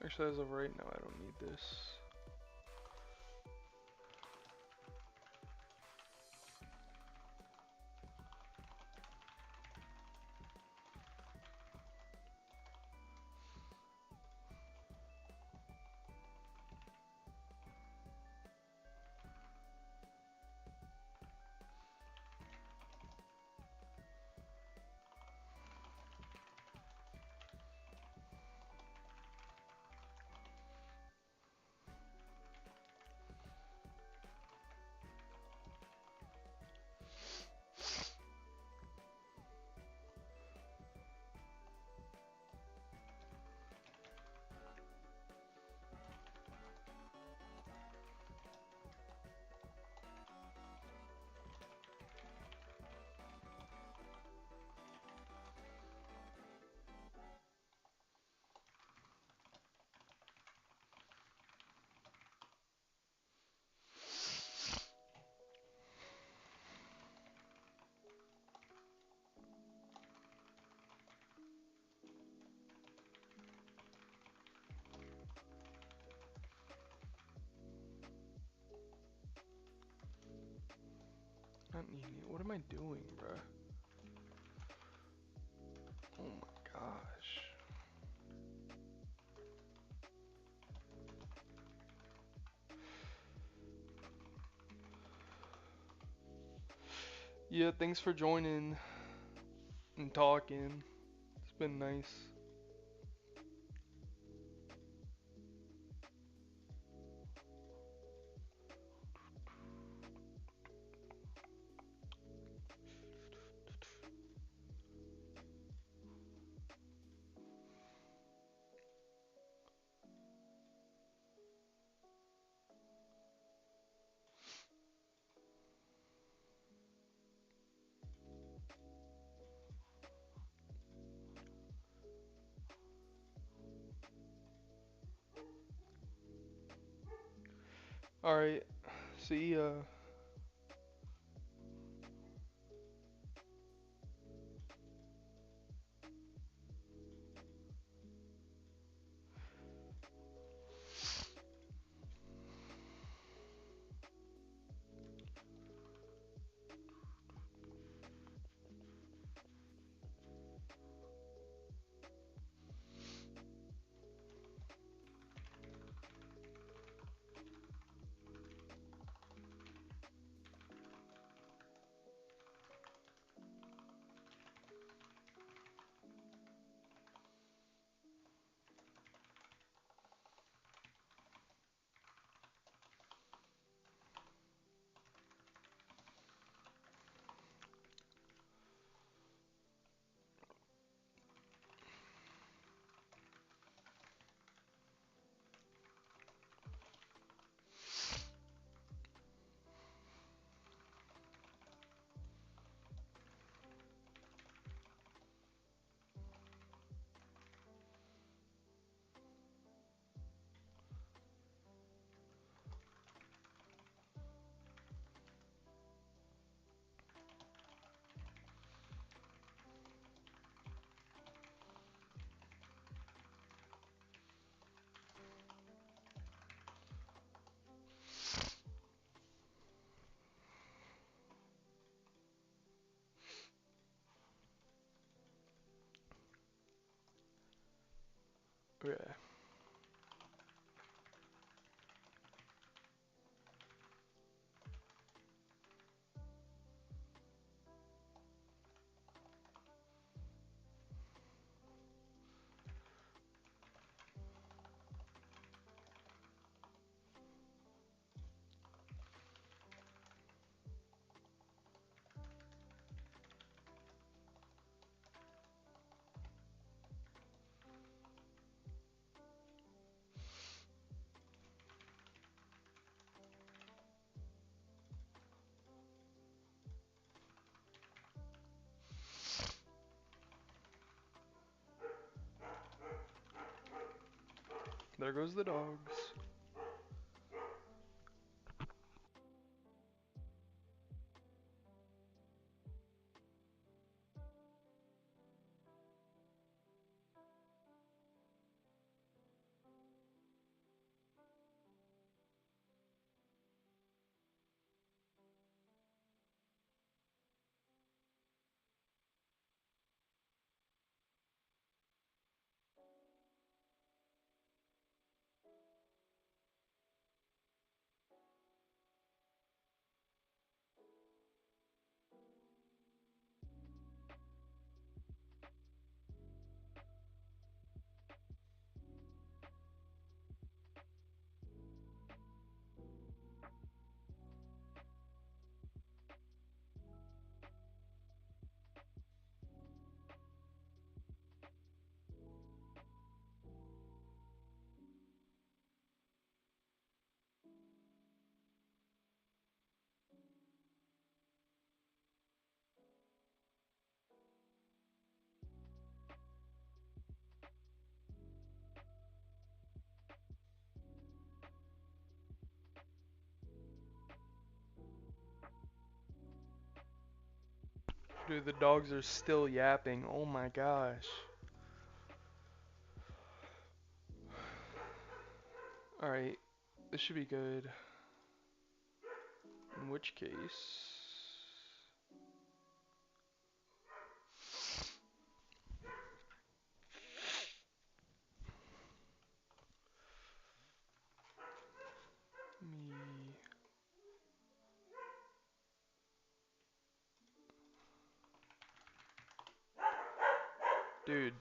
Actually, as of right now, I don't need this. Not needing it. What am I doing, bruh? Oh my gosh. Yeah, thanks for joining and talking. It's been nice. Alright, see ya. Yeah. There goes the dogs. Dude, the dogs are still yapping. Oh my gosh. Alright, this should be good. In which case... Dude.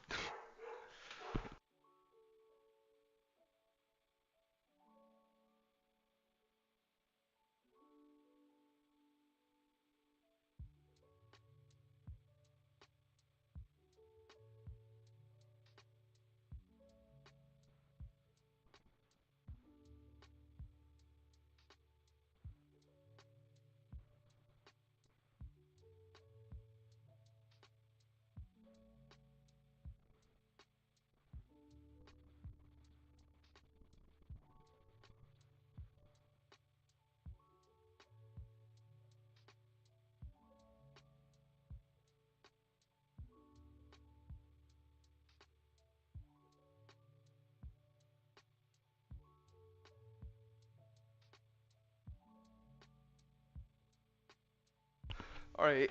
Alright,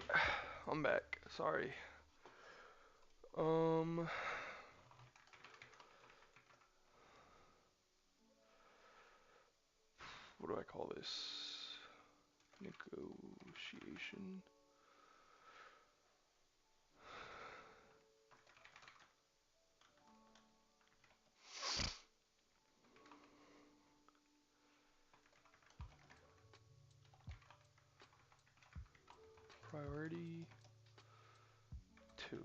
I'm back. Sorry. Um, what do I call this? Negotiation. Priority 2.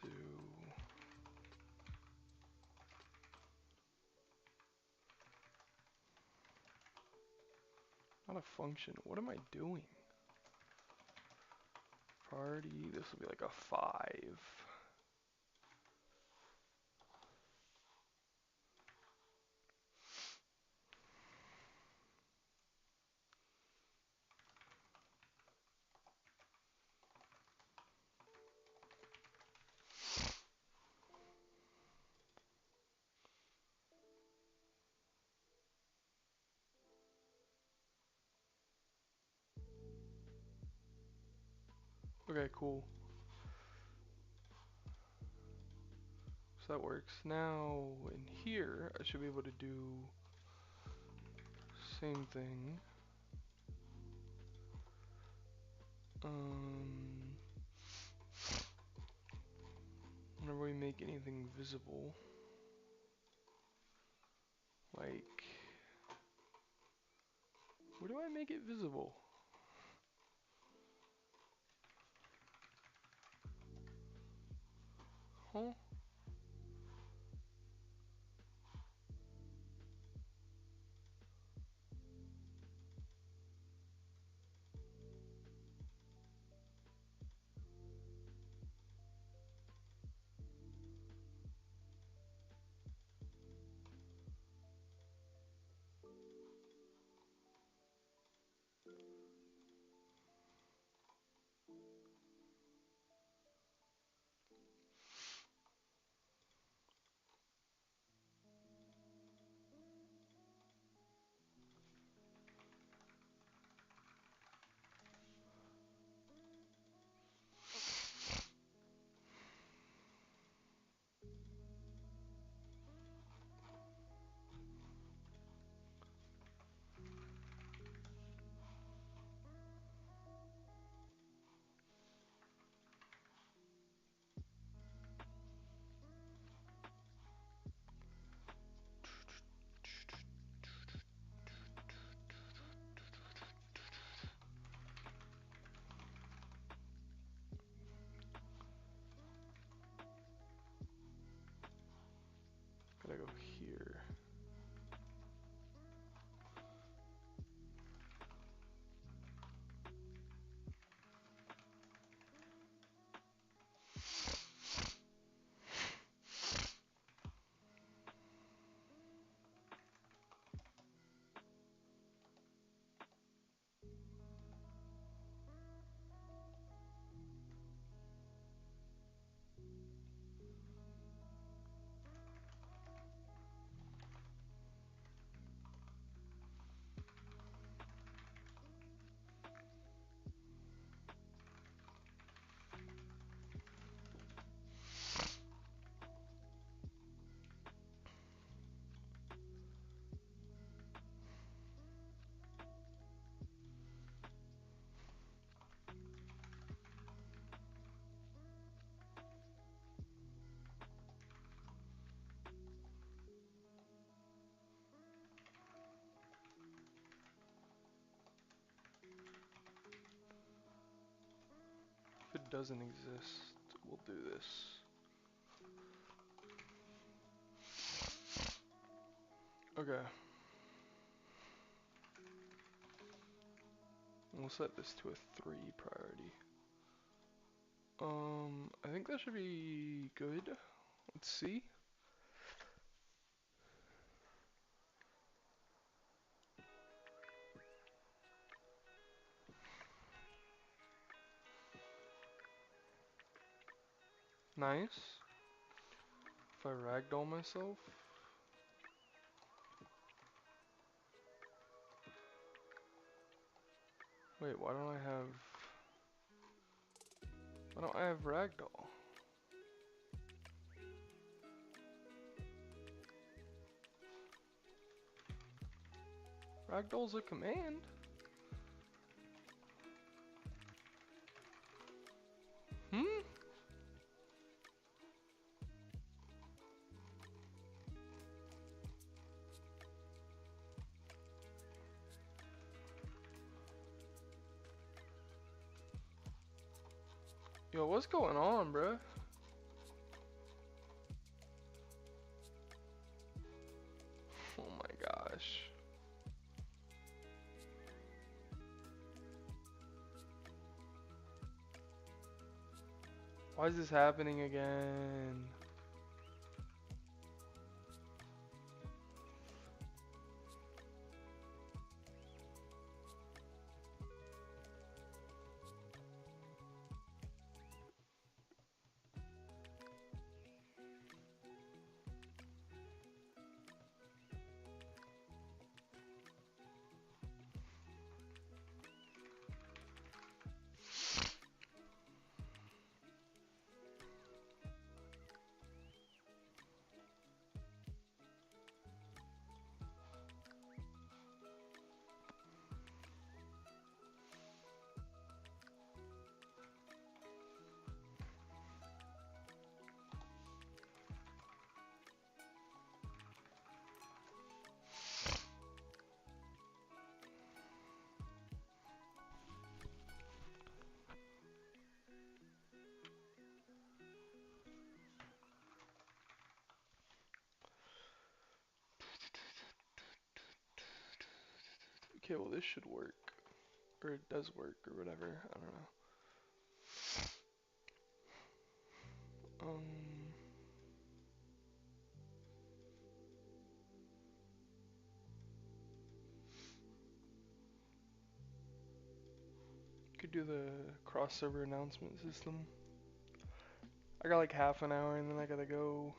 Do not a function. What am I doing? Priority, this will be like a 5. Okay, cool. So that works. Now in here, I should be able to do same thing. Whenever we make anything visible, like, where do I make it visible? Huh? Gotta go here. doesn't exist, we'll do this. Okay. We'll set this to a 3 priority. I think that should be good. Let's see. Nice. If I ragdoll myself. Wait, why don't I have ragdoll? Ragdoll's a command. Hmm? Yo, what's going on, bruh? Oh my gosh. Why is this happening again? Okay, well this should work. Or it does work, or whatever. I don't know. Could do the cross-server announcement system. I got like half an hour and then I gotta go.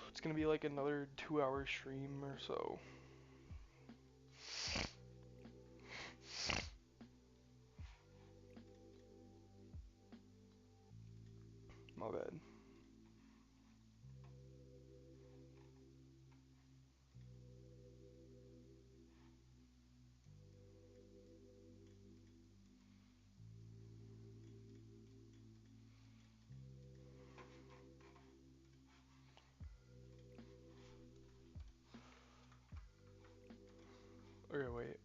It's gonna be like another 2-hour stream or so. My bad. Okay, wait.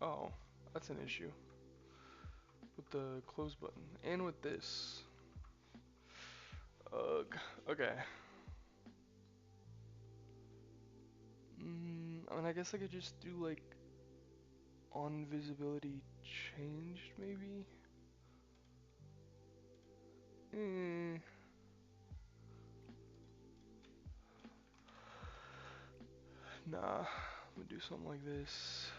Oh, that's an issue. With the close button. And with this. Ugh. Okay. I mean, I guess I could just do like on visibility changed maybe? Nah, I'm gonna do something like this.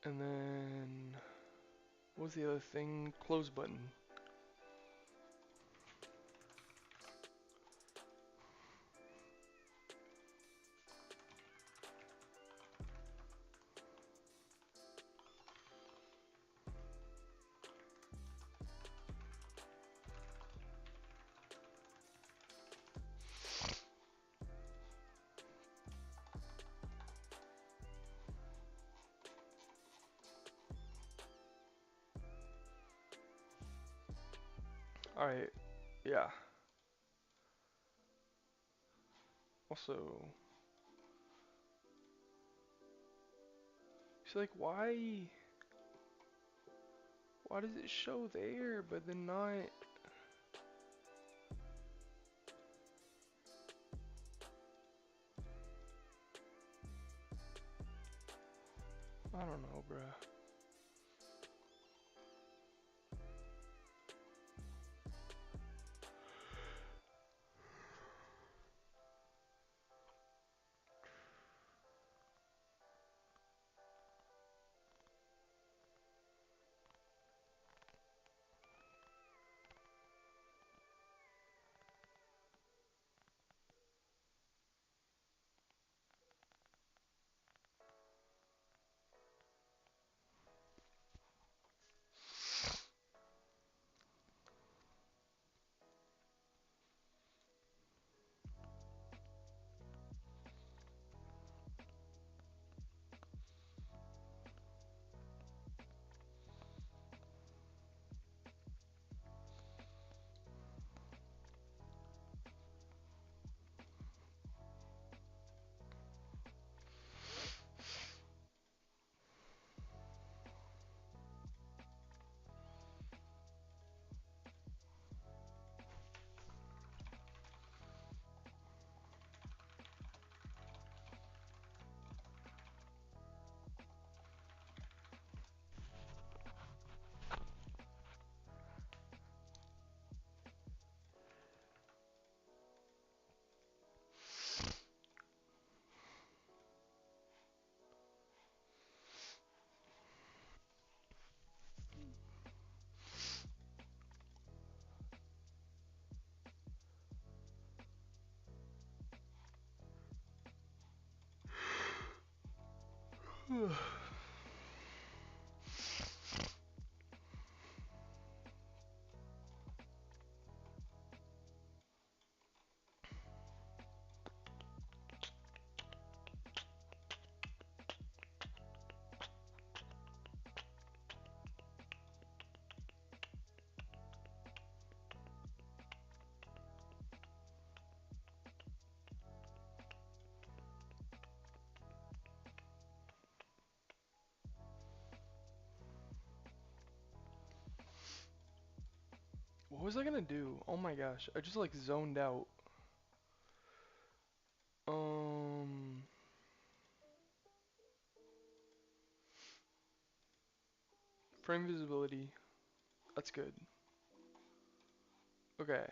And then, what was the other thing? Close button. Alright, yeah. Also, it's like, why does it show there, but then not? I don't know, bruh. What was I gonna do? Oh my gosh, I just like zoned out. Um, Frame visibility. That's good. Okay.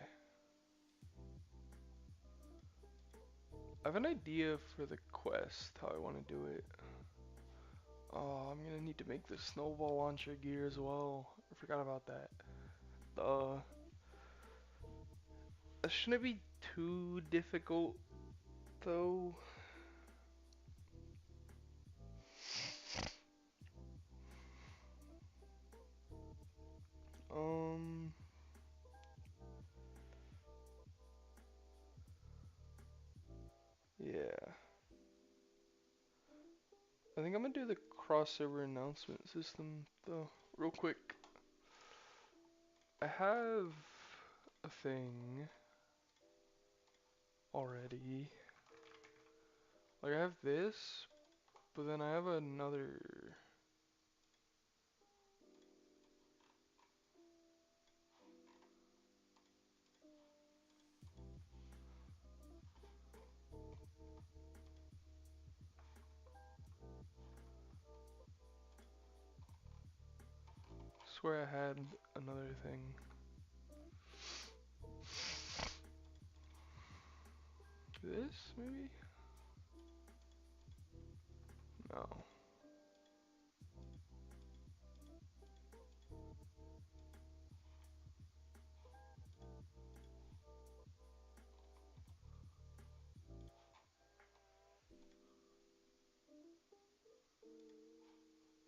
I have an idea for the quest, how I want to do it. Oh, I'm gonna need to make the snowball launcher gear as well. I forgot about that. That shouldn't be too difficult, though. Um, yeah. I think I'm gonna do the crossover announcement system, though, real quick. I have a thing already. Like, I have this, but then I have another. Swear I had another thing. This, maybe? No.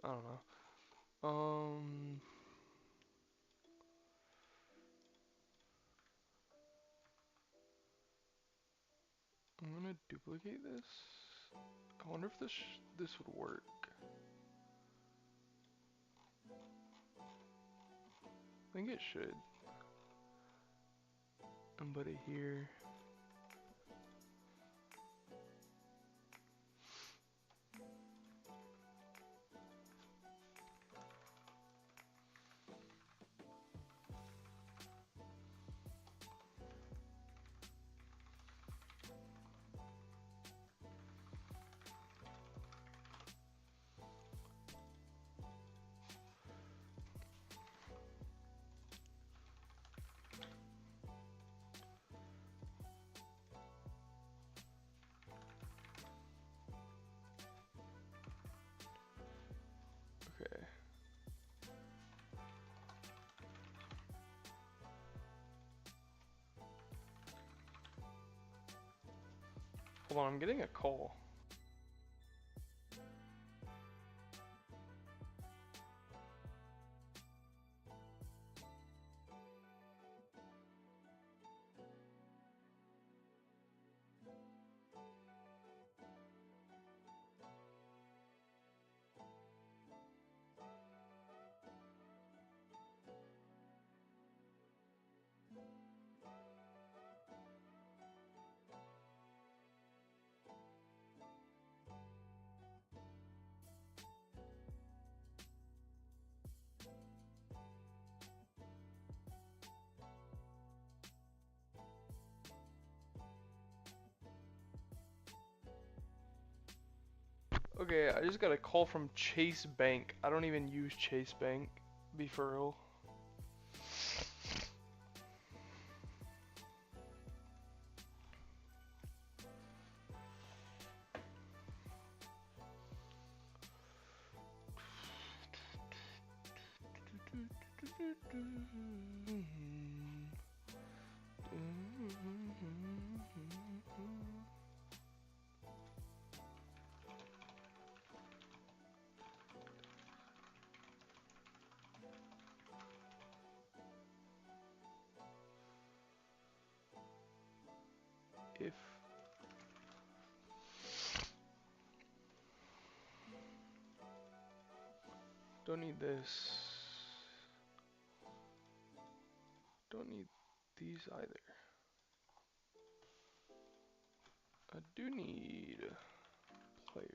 I don't know. I'm gonna duplicate this. I wonder if this would work. I think it should. And put it here. Okay. Hold on, I'm getting a call. Okay, I just got a call from Chase Bank. I don't even use Chase Bank. Be for real. If don't need this. Don't need these either. I do need players.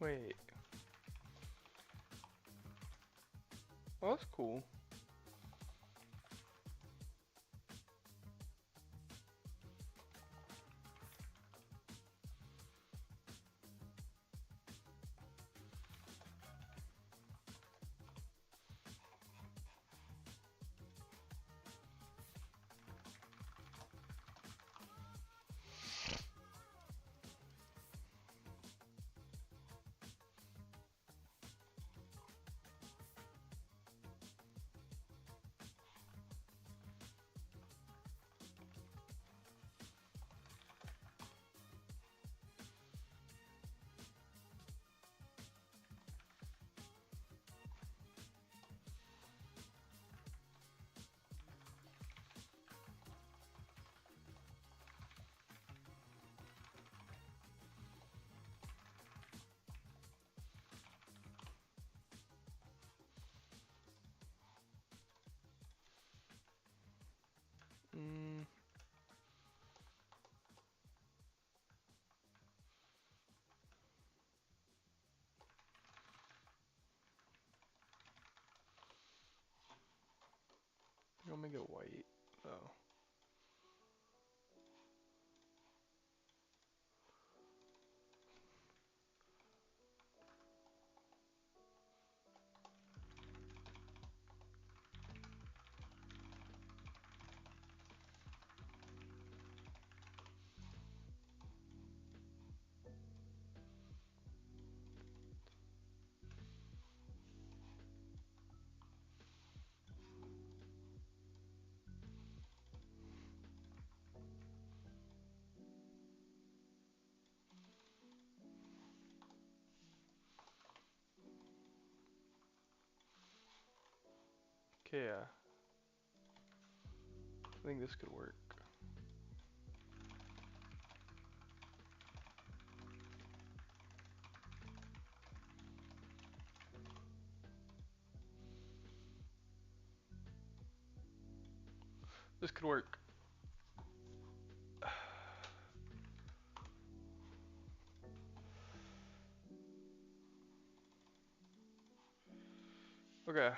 Wait. Well, that's cool. Mm. I'll make it white, though. Okay, yeah. I think this could work. This could work. Okay.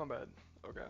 My bad. Okay.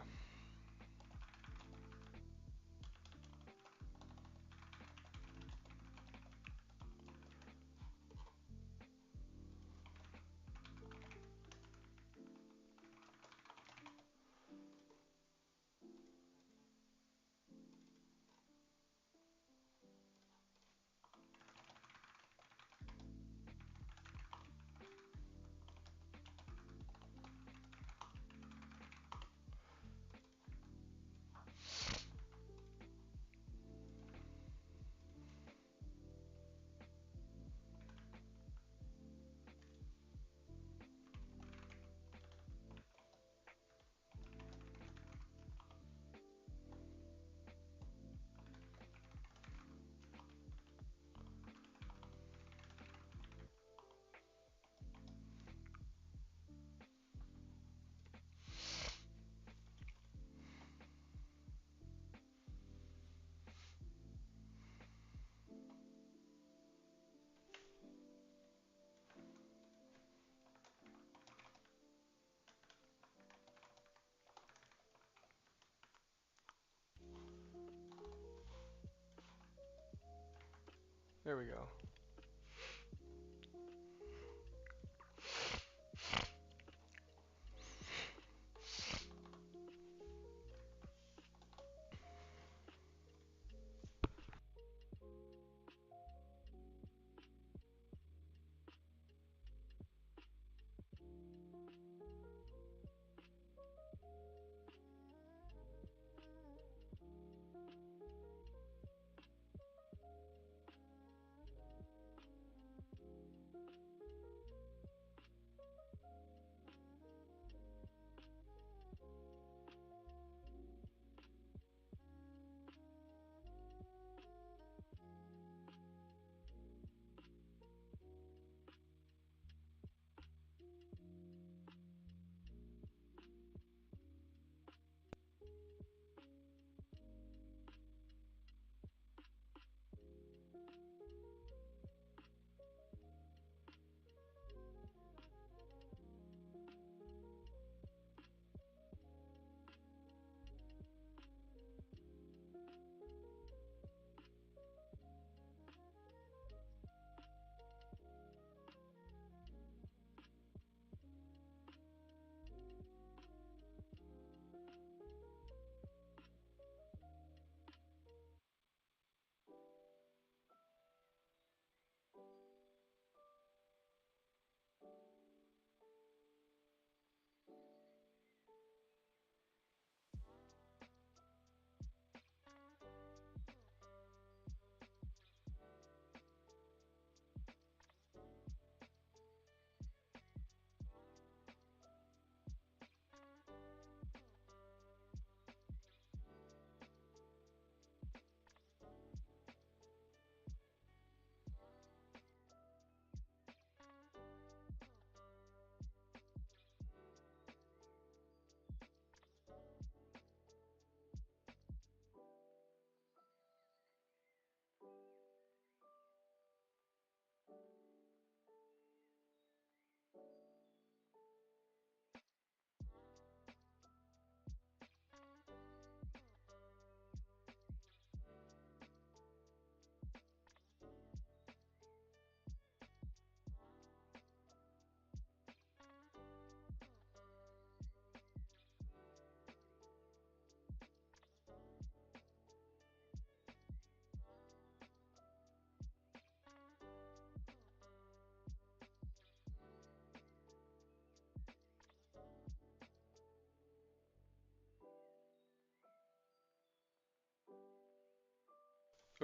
There we go.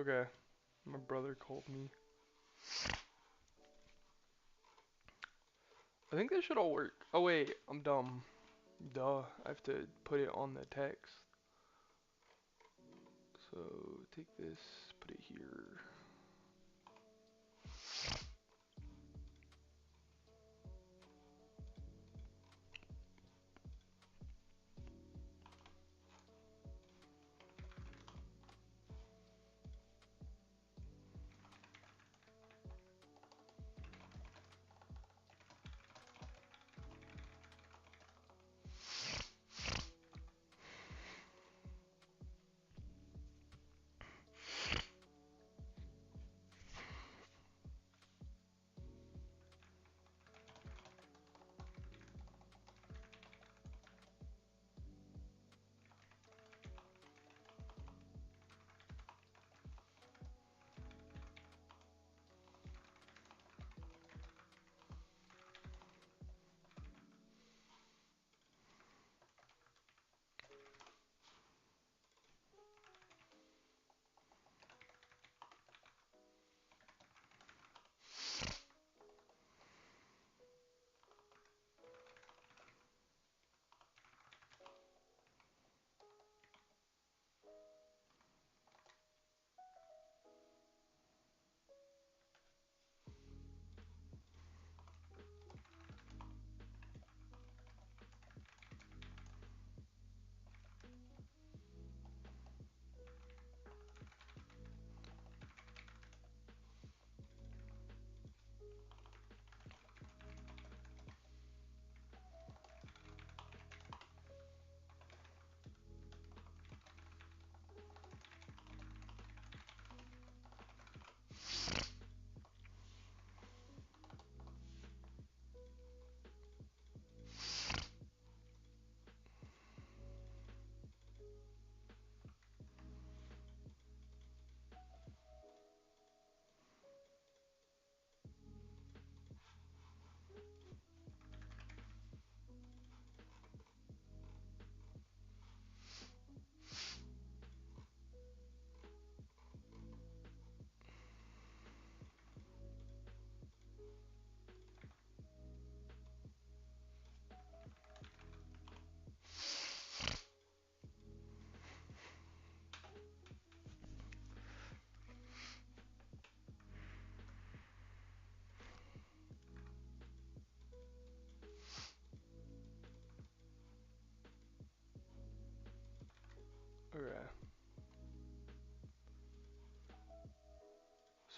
Okay. My brother called me. I think this should all work. Oh wait, I'm dumb. Duh, I have to put it on the text. So take this, put it here.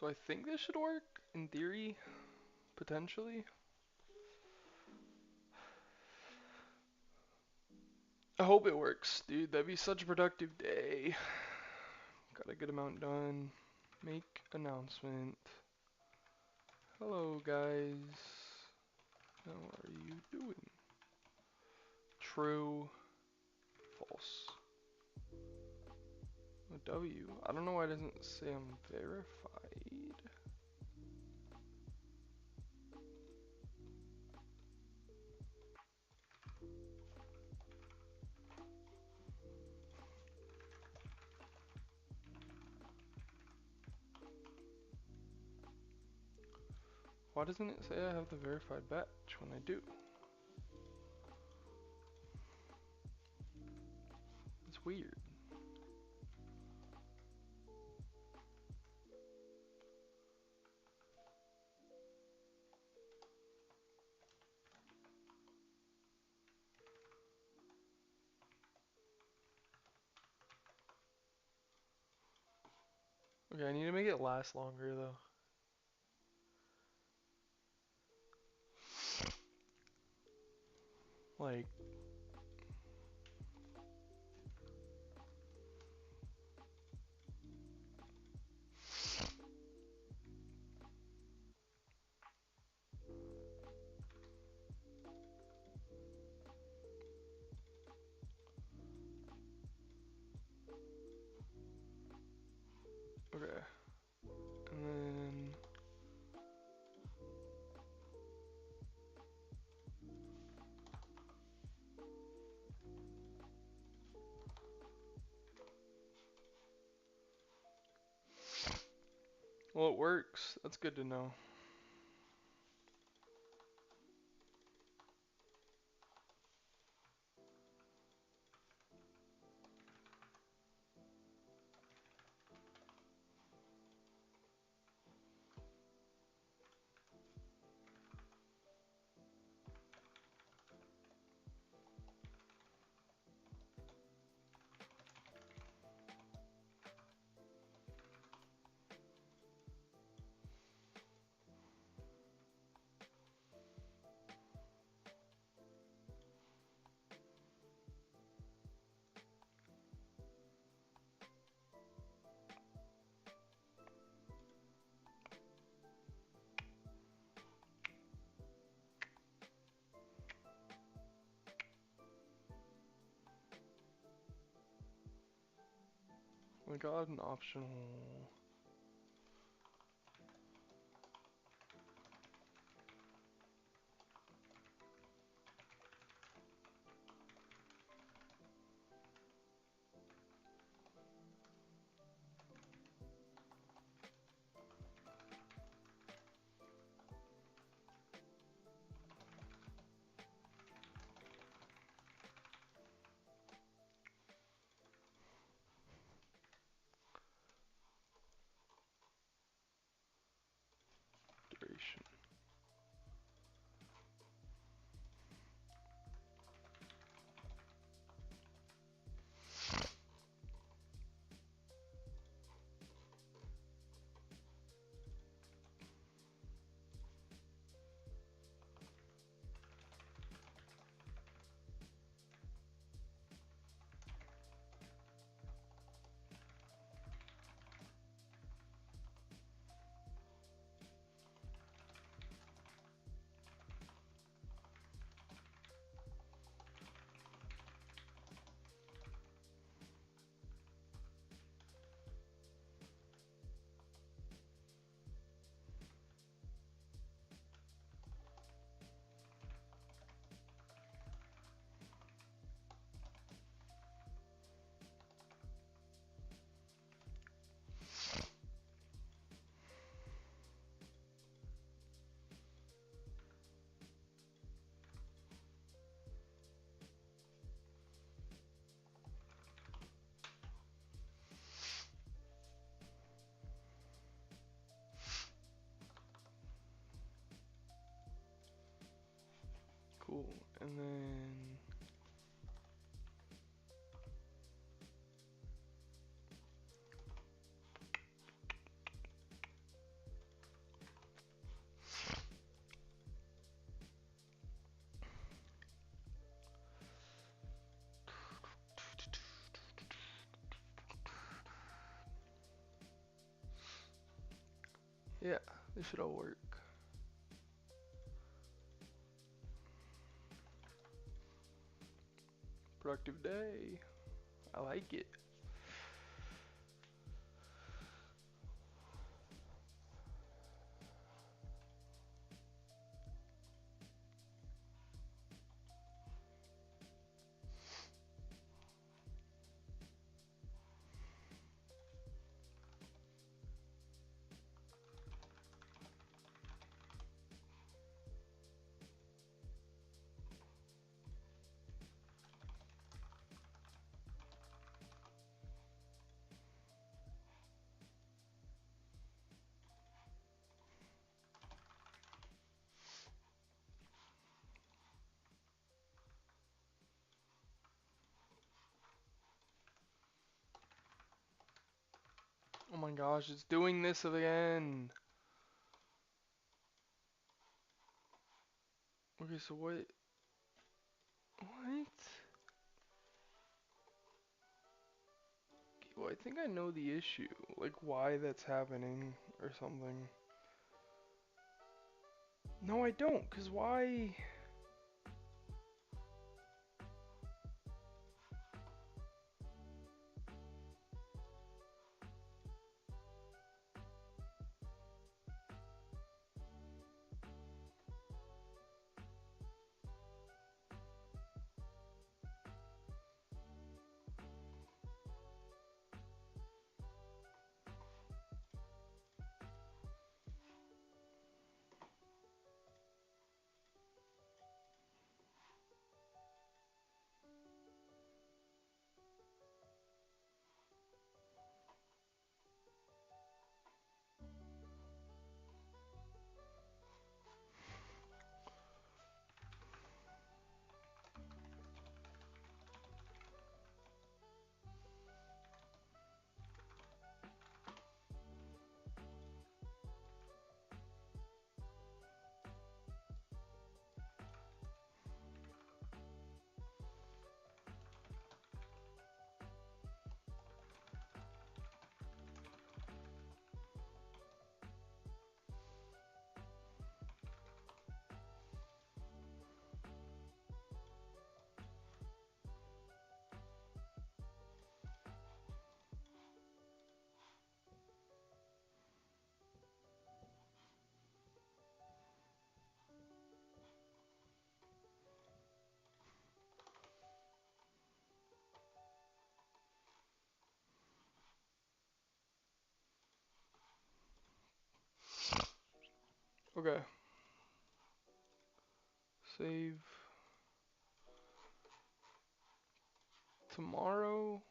So I think this should work in theory, potentially. I hope it works, dude. That'd be such a productive day. Got a good amount done. Make announcement. Hello, guys. How are you doing? True. False. A W. I don't know why it doesn't say I'm verified. Why doesn't it say I have the verified badge when I do? It's weird. Okay, I need to make it last longer though. Like, okay. And then well, it works. That's good to know. We got an optional. Duration. Cool. And then Yeah, this should all work. Productive day. I like it. Oh my gosh, it's doing this again. Okay, so what? What? Well, I think I know the issue. Like, why that's happening or something. No, I don't, because why? Okay. Save. Tomorrow?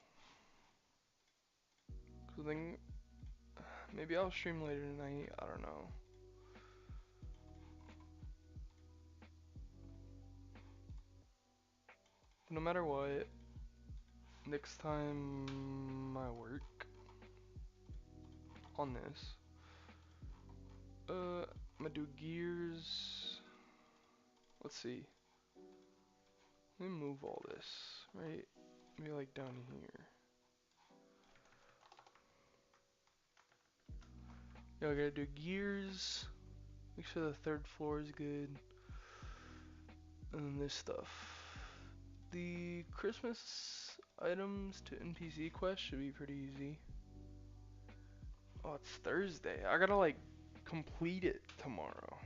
Cause then maybe I'll stream later tonight. I don't know. No matter what, next time I work on this, I'm gonna do gears. Let's see. Let me move all this, right? Maybe like down here. Yeah, I gotta do gears. Make sure the third floor is good. And then this stuff. The Christmas items to NPC quest should be pretty easy. Oh, it's Thursday. I gotta like complete it tomorrow.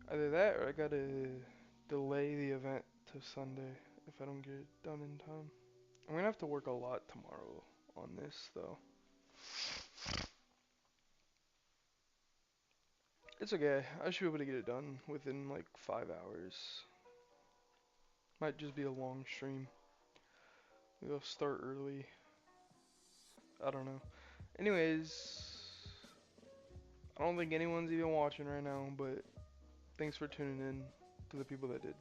Either that or I gotta delay the event to Sunday if I don't get it done in time. I'm gonna have to work a lot tomorrow on this though. It's okay. I should be able to get it done within like 5 hours. Might just be a long stream. Maybe I'll start early. I don't know. Anyways, I don't think anyone's even watching right now, but thanks for tuning in to the people that did.